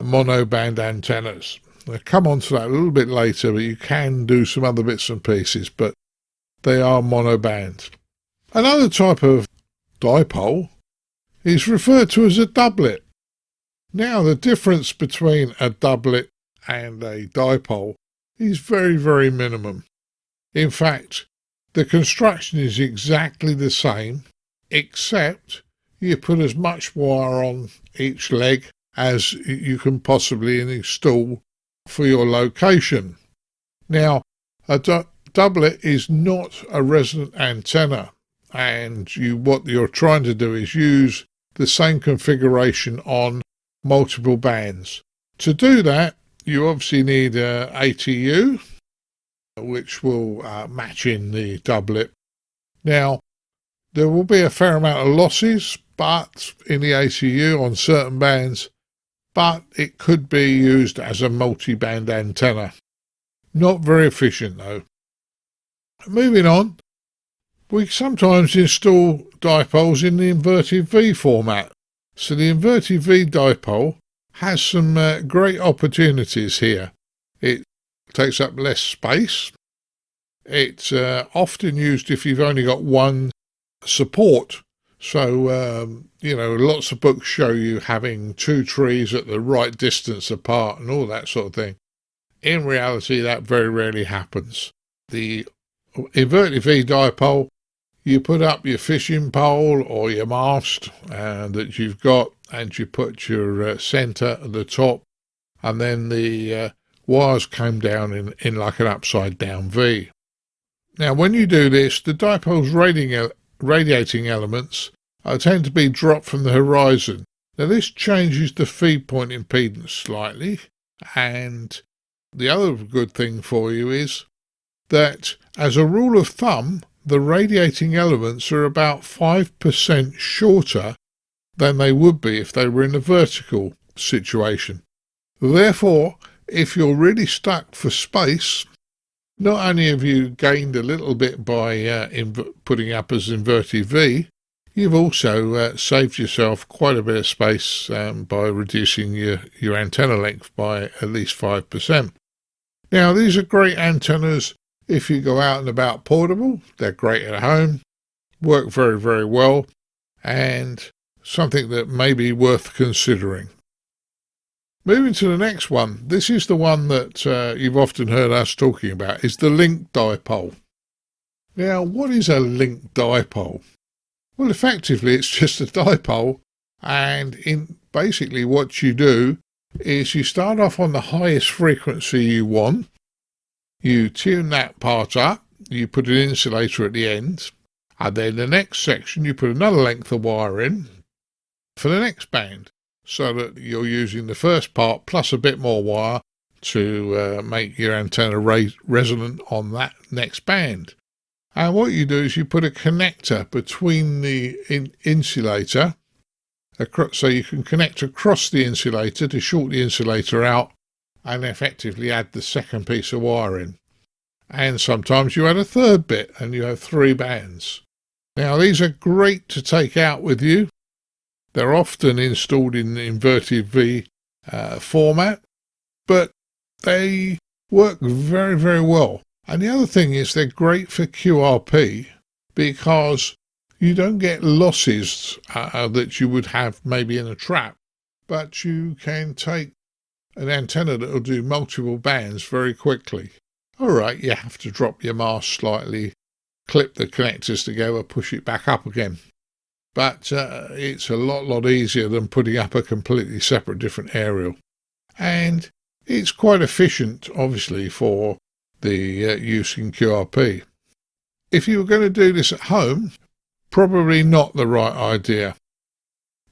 monoband antennas. I'll come on to that a little bit later, but you can do some other bits and pieces, but they are monoband. Another type of dipole is referred to as a doublet. Now, the difference between a doublet and a dipole is very, very minimum. In fact, the construction is exactly the same, except you put as much wire on each leg as you can possibly install for your location. Now, a doublet is not a resonant antenna, and what you're trying to do is use the same configuration on multiple bands. To do that, you obviously need a ATU, which will match in the doublet. Now, there will be a fair amount of losses but in the ATU on certain bands, but it could be used as a multi-band antenna. Not very efficient though. Moving on, we sometimes install dipoles in the Inverted V format. So the Inverted V Dipole has some great opportunities here. It takes up less space. It's often used if you've only got one support. So, lots of books show you having two trees at the right distance apart and all that sort of thing. In reality, that very rarely happens. The Inverted V Dipole, you put up your fishing pole or your mast that you've got, and you put your centre at the top, and then the wires come down in like an upside down V. Now, when you do this, the dipole's radiating elements tend to be dropped from the horizon. Now, this changes the feed point impedance slightly, and the other good thing for you is that, as a rule of thumb, the radiating elements are about 5% shorter than they would be if they were in a vertical situation. Therefore, if you're really stuck for space, not only have you gained a little bit by putting up as Inverted V, you've also saved yourself quite a bit of space by reducing your antenna length by at least 5%. Now, these are great antennas if you go out and about portable. They're great at home, work very, very well, and something that may be worth considering. Moving to the next one, this is the one that you've often heard us talking about, is the Link Dipole. Now, what is a Link Dipole? Well, effectively, it's just a dipole, and basically what you do is you start off on the highest frequency you want, you tune that part up, you put an insulator at the end, and then the next section you put another length of wire in for the next band, so that you're using the first part plus a bit more wire to make your antenna resonant on that next band. And what you do is you put a connector between the insulator, so you can connect across the insulator to short the insulator out and effectively add the second piece of wire in. And sometimes you add a third bit and you have 3 bands. Now, these are great to take out with you. They're often installed in the Inverted V format, but they work very, very well. And the other thing is they're great for QRP because you don't get losses that you would have maybe in a trap, but you can take an antenna that will do multiple bands very quickly. All right, you have to drop your mast slightly, clip the connectors together, push it back up again. But it's a lot easier than putting up a completely separate different aerial. And it's quite efficient, obviously, for the use in QRP. If you were going to do this at home, probably not the right idea.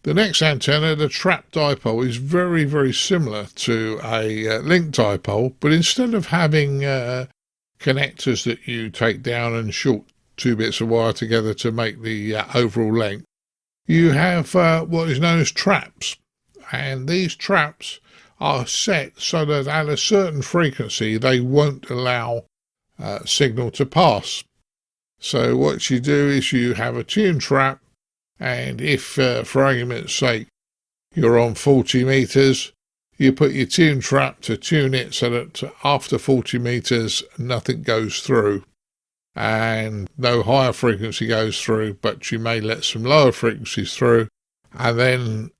The next antenna, the Trap Dipole, is very, very similar to a Link Dipole, but instead of having connectors that you take down and short 2 bits of wire together to make the overall length, you have what is known as traps. And these traps are set so that at a certain frequency they won't allow signal to pass. So what you do is you have a tune trap, and if, for argument's sake, you're on 40 meters, you put your tune trap to tune it so that after 40 meters, nothing goes through and no higher frequency goes through, but you may let some lower frequencies through, and then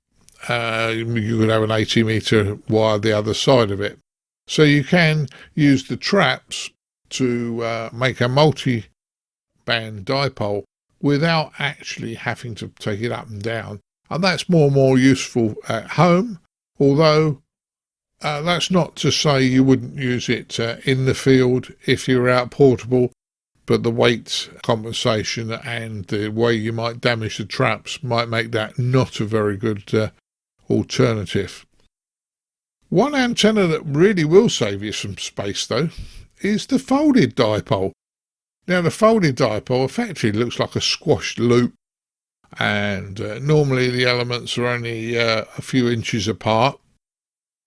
you could have an 80 meter wire the other side of it. So you can use the traps to make a multi-band dipole without actually having to take it up and down, and that's more and more useful at home, although that's not to say you wouldn't use it in the field if you're out portable, but the weight compensation and the way you might damage the traps might make that not a very good alternative. One antenna that really will save you some space, though, is the folded dipole. Now, the folded dipole effectively looks like a squashed loop, and normally the elements are only a few inches apart.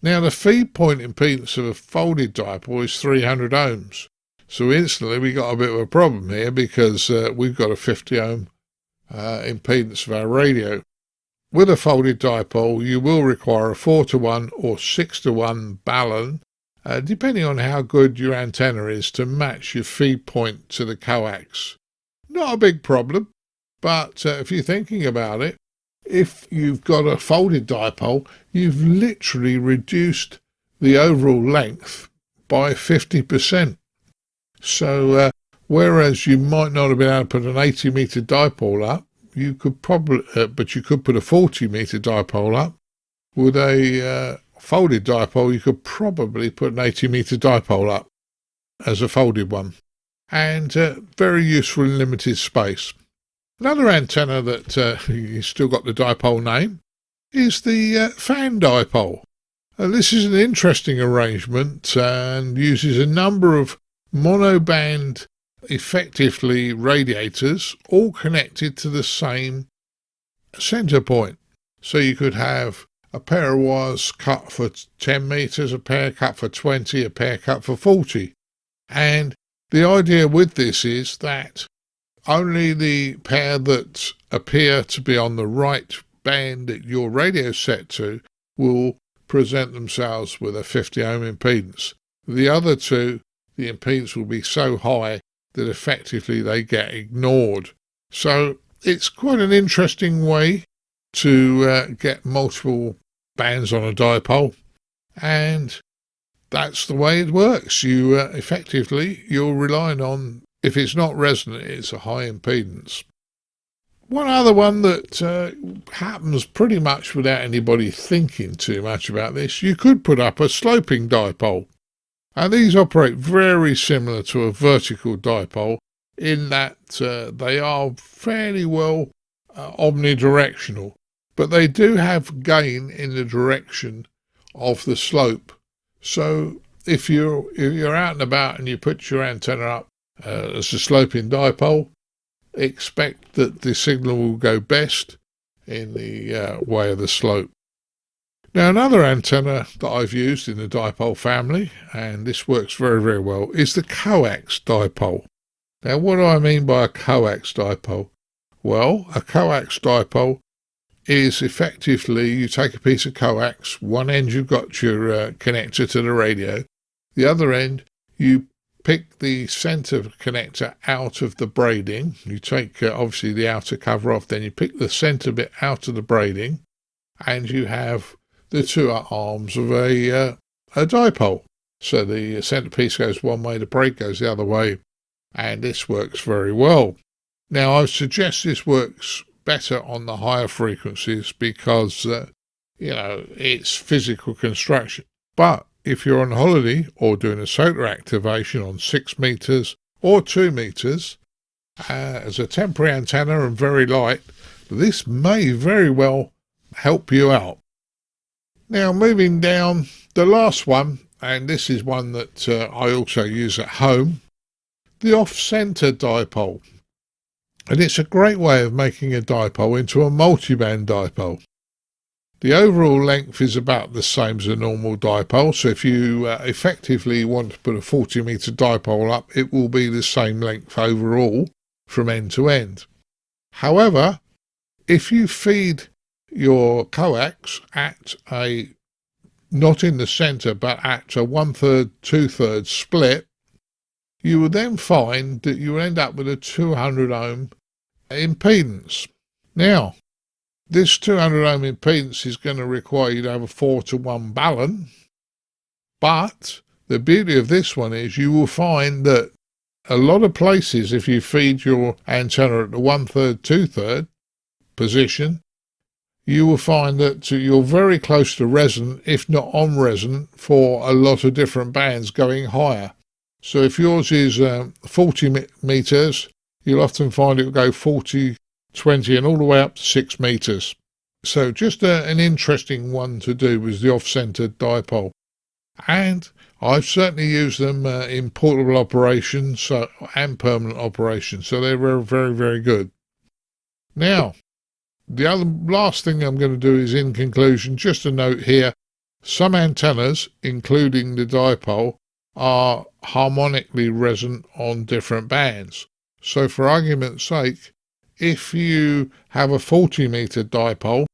Now, the feed point impedance of a folded dipole is 300 ohms. So instantly we got a bit of a problem here, because we've got a 50 ohm impedance of our radio. With a folded dipole, you will require a 4-to-1 or 6-to-1 balun, depending on how good your antenna is, to match your feed point to the coax. Not a big problem, but if you're thinking about it, if you've got a folded dipole, you've literally reduced the overall length by 50%. So whereas you might not have been able to put an 80 meter dipole up, you could probably, but you could put a 40 meter dipole up. With a folded dipole, you could probably put an 80 meter dipole up as a folded one, and very useful in limited space. Another antenna that you still got the dipole name is the Fan Dipole. This is an interesting arrangement and uses a number of monoband, effectively radiators, all connected to the same center point. So you could have a pair of wires cut for 10 meters, a pair cut for 20, a pair cut for 40. And the idea with this is that only the pair that appear to be on the right band that your radio is set to will present themselves with a 50 ohm impedance. The other two, the impedance will be so high that effectively they get ignored. So it's quite an interesting way to get multiple bands on a dipole, and that's the way it works. You effectively, you're relying on, if it's not resonant, it's a high impedance. One other one that happens pretty much without anybody thinking too much about this, you could put up a sloping dipole. And these operate very similar to a vertical dipole in that they are fairly well omnidirectional, but they do have gain in the direction of the slope. So if you're out and about and you put your antenna up as a sloping dipole, expect that the signal will go best in the way of the slope. Now, another antenna that I've used in the dipole family, and this works very, very well, is the Coax Dipole. Now, what do I mean by a Coax Dipole? Well, a Coax Dipole is effectively, you take a piece of coax, one end you've got your connector to the radio, the other end you pick the center connector out of the braiding. You take obviously the outer cover off, then you pick the center bit out of the braiding, and you have the two arms of a dipole. So the centerpiece goes one way, the braid goes the other way, and this works very well. Now, I suggest this works better on the higher frequencies because, it's physical construction. But if you're on holiday or doing a SOTA activation on 6 meters or 2 meters, as a temporary antenna and very light, this may very well help you out. Now, moving down, the last one, and this is one that I also use at home, the off-center dipole. And it's a great way of making a dipole into a multiband dipole. The overall length is about the same as a normal dipole, so if you effectively want to put a 40 meter dipole up, it will be the same length overall from end to end. However, if you feed your coax at a not in the center, but at a 1/3, 2/3 split, you will then find that you end up with a 200 ohm impedance. Now, this 200 ohm impedance is going to require you to have a 4-to-1 balance, but the beauty of this one is you will find that a lot of places, if you feed your antenna at the 1/3, 2/3 position, you will find that you're very close to resonant, if not on resonant, for a lot of different bands going higher. So if yours is 40 meters, you'll often find it will go 40, 20 and all the way up to 6 meters. So just an interesting one to do was the off-centered dipole. And I've certainly used them in portable operations and permanent operations, so they're very, very, very good. Now, the last thing I'm going to do is, in conclusion, just a note here. Some antennas, including the dipole, are harmonically resonant on different bands. So for argument's sake, if you have a 40-meter dipole,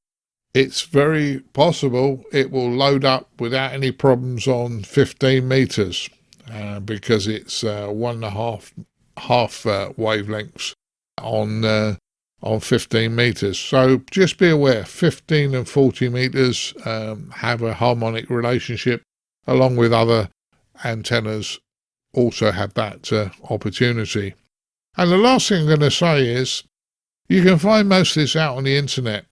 it's very possible it will load up without any problems on 15 meters because it's 1.5 wavelengths on 15 meters. So just be aware, 15 and 40 meters have a harmonic relationship, along with other antennas also have that opportunity. And the last thing I'm going to say is, you can find most of this out on the internet,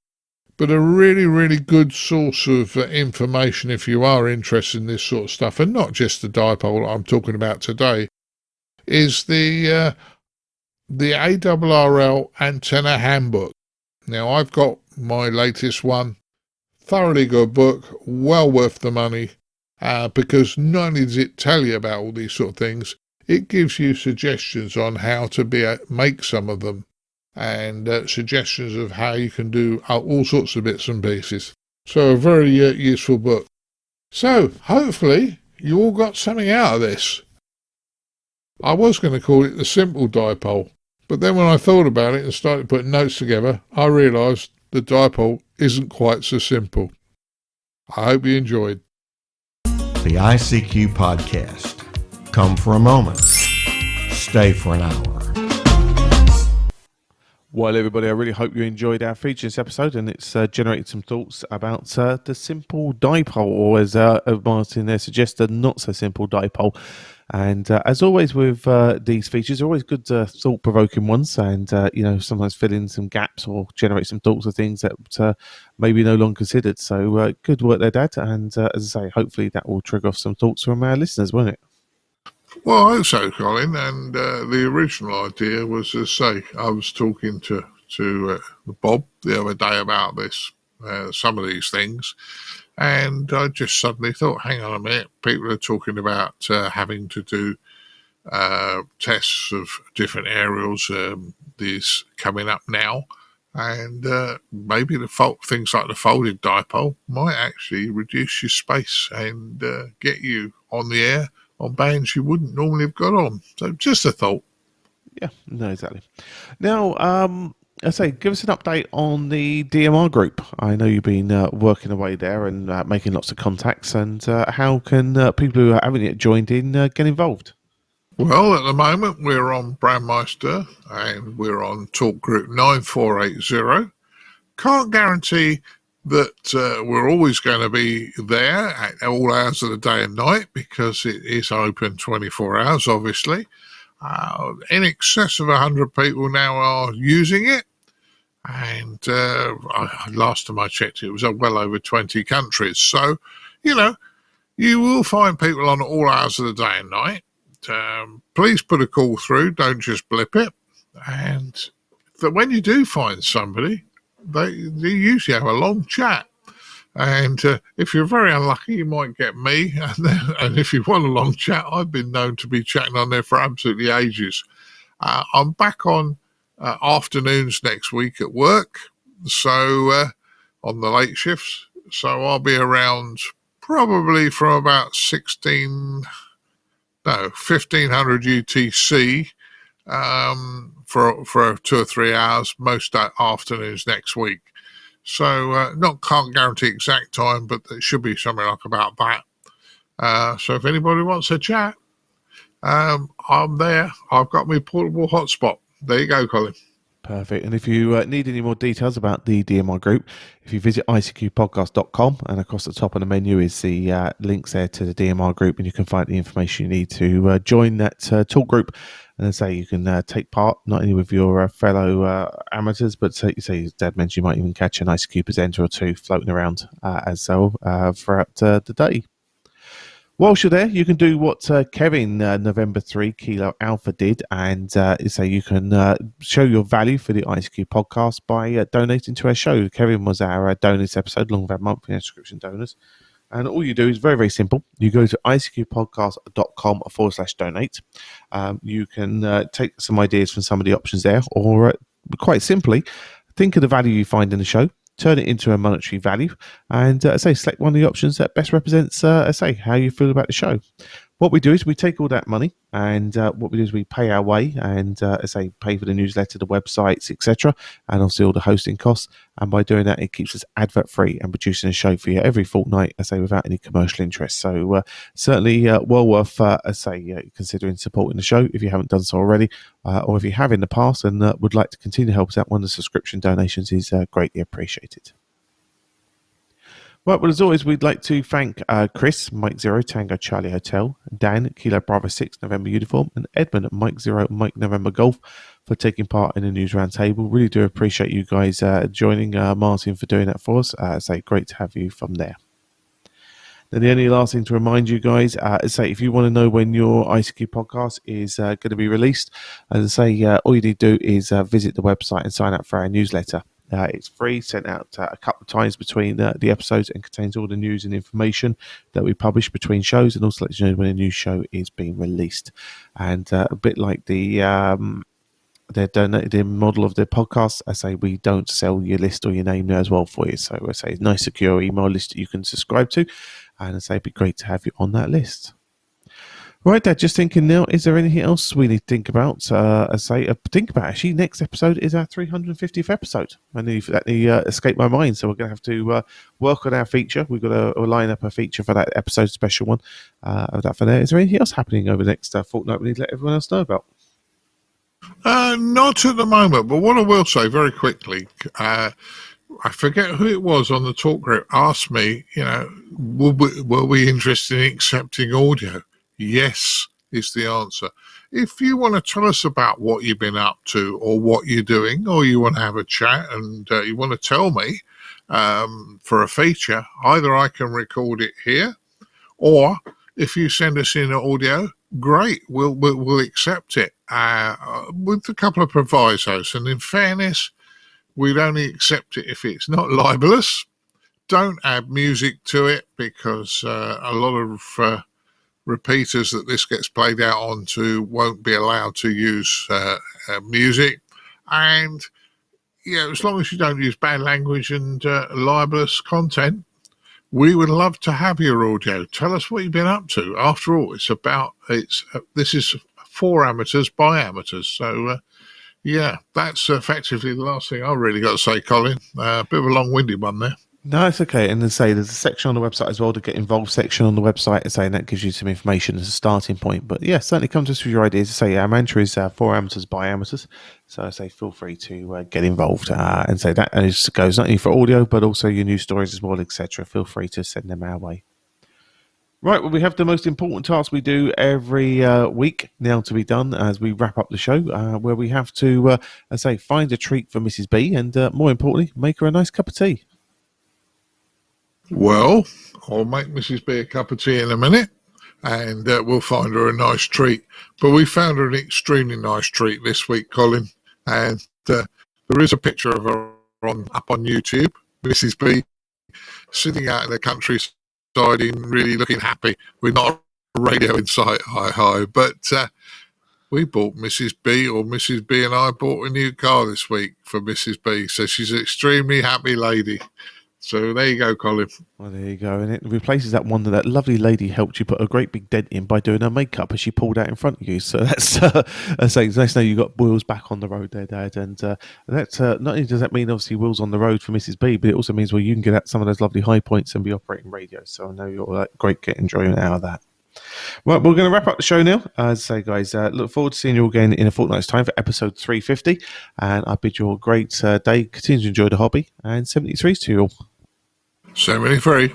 but a really, really good source of information if you are interested in this sort of stuff, and not just the dipole I'm talking about today, is the Awrl Antenna Handbook. Now, I've got my latest one, thoroughly good book, well worth the money, because not only does it tell you about all these sort of things, it gives you suggestions on how to make some of them, and suggestions of how you can do all sorts of bits and pieces. So a very useful book. So hopefully you all got something out of this. I was going to call it the simple dipole, but then when I thought about it and started putting notes together, I realised the dipole isn't quite so simple. I hope you enjoyed. The ICQ podcast. Come for a moment. Stay for an hour. Well, everybody, I really hope you enjoyed our features episode, and it's generated some thoughts about the simple dipole, or as Martin there suggested, not so simple dipole. And as always with these features, they're always good thought-provoking ones, and sometimes fill in some gaps or generate some thoughts of things that maybe no longer considered. So good work there, Dad. And as I say, hopefully that will trigger off some thoughts from our listeners, won't it? Well, I hope so, Colin. And the original idea was, as I say, I was talking to Bob the other day about this, some of these things, and I just suddenly thought, hang on a minute, people are talking about having to do tests of different aerials, these coming up now, and maybe things like the folded dipole might actually reduce your space and get you on the air on bands you wouldn't normally have got on. So just a thought. Yeah, no, exactly. Now, I say, give us an update on the Dmr Group. I know you've been working away there and making lots of contacts, and how can people who haven't yet joined in get involved? Well, at the moment we're on Brandmeister and we're on talk group 9480. Can't guarantee that we're always going to be there at all hours of the day and night, because it is open 24 hours, obviously. In excess of 100 people now are using it, and last time I checked it was well over 20 countries. So, you will find people on all hours of the day and night. Please put a call through, don't just blip it. And that when you do find somebody, they usually have a long chat. And if you're very unlucky, you might get me. And if you want a long chat, I've been known to be chatting on there for absolutely ages. I'm back on afternoons next week at work, so on the late shifts. So I'll be around probably from about 1500 UTC for 2 or 3 hours most afternoons next week. So can't guarantee exact time, but it should be something like about that. So if anybody wants a chat, I'm there. I've got my portable hotspot. There you go, Colin. Perfect. And if you need any more details about the DMR Group, if you visit icqpodcast.com, and across the top of the menu is the links there to the DMR Group, and you can find the information you need to join that talk group. And as I say, you can take part not only with your fellow amateurs, but as Dad mentioned, you might even catch an ICQ presenter or two floating around as well throughout the day. Whilst you're there, you can do what Kevin, November 3 Kilo Alpha, did, and you can show your value for the ICQ podcast by donating to our show. Kevin was our donors episode, along with our monthly subscription donors. And all you do is very, very simple. You go to icqpodcast.com/donate. You can take some ideas from some of the options there, or quite simply, think of the value you find in the show, turn it into a monetary value, and select one of the options that best represents how you feel about the show. What we do is we take all that money, and what we do is we pay our way, and pay for the newsletter, the websites, etc., and obviously all the hosting costs. And by doing that, it keeps us advert free and producing a show for you every fortnight, without any commercial interest. So certainly well worth considering supporting the show if you haven't done so already, or if you have in the past and would like to continue to help us out. One of the subscription donations is greatly appreciated. Right, well, as always, we'd like to thank Chris, Mike 0, Tango Charlie Hotel, Dan, Kilo Bravo 6, November Uniform, and Edmund, Mike 0, Mike November Golf, for taking part in the News Roundtable. Really do appreciate you guys joining, Martin for doing that for us. Great to have you from there. Then the only last thing to remind you guys is if you want to know when your ICQ podcast is going to be released, all you need to do is visit the website and sign up for our newsletter. It's free, sent out a couple of times between the episodes, and contains all the news and information that we publish between shows, and also lets you know when a new show is being released. And a bit like the model of the podcast, we don't sell your list or your name there as well for you. So it's a nice secure email list that you can subscribe to, and it'd be great to have you on that list. Right, Dad, just thinking now, is there anything else we need to think about? Actually, next episode is our 350th episode. That escaped my mind, so we're going to have to work on our feature. We've got to line up a feature for that episode, special one of that for there. Is there anything else happening over the next fortnight we need to let everyone else know about? Not at the moment, but what I will say very quickly, I forget who it was on the talk group, asked me, were we interested in accepting audio? Yes is the answer. If you want to tell us about what you've been up to, or what you're doing, or you want to have a chat and you want to tell me for a feature, either I can record it here, or if you send us in audio, great, we'll accept it with a couple of provisos. And in fairness, we'd only accept it if it's not libelous. Don't add music to it, because a lot of repeaters that this gets played out onto won't be allowed to use music. And as long as you don't use bad language and libelous content, we would love to have your audio. Tell us what you've been up to. After all, this is for amateurs by amateurs. So that's effectively the last thing I've really got to say, Colin. A bit of a long-winded one there. No, it's okay. And there's a section on the website as well, the Get Involved section on the website, and that gives you some information as a starting point. But certainly come to us with your ideas. Our mantra is for amateurs by amateurs. So feel free to get involved and that goes not only for audio, but also your news stories as well, etc. Feel free to send them our way. Right, well, we have the most important task we do every week now to be done as we wrap up the show, where we have to, find a treat for Mrs. B, and more importantly, make her a nice cup of tea. Well, I'll make Mrs. B a cup of tea in a minute, and we'll find her a nice treat. But we found her an extremely nice treat this week, Colin, and there is a picture of her up on YouTube, Mrs. B, sitting out in the countryside, really looking happy. We're not a radio in sight, hi, but we bought Mrs. B, or Mrs. B and I bought a new car this week for Mrs. B, so she's an extremely happy lady. So there you go, Colin. Well, there you go. And it replaces that one that lovely lady helped you put a great big dent in by doing her makeup as she pulled out in front of you. So that's nice to know you got wheels back on the road there, Dad. And that's not only does that mean obviously wheels on the road for Mrs. B, but it also means, well, you can get at some of those lovely high points and be operating radio. So I know you're great getting enjoyment out of that. Well, we're going to wrap up the show now. As I say, guys, look forward to seeing you again in a fortnight's time for episode 350. And I bid you a great day. Continue to enjoy the hobby. And 73s to you all. 73.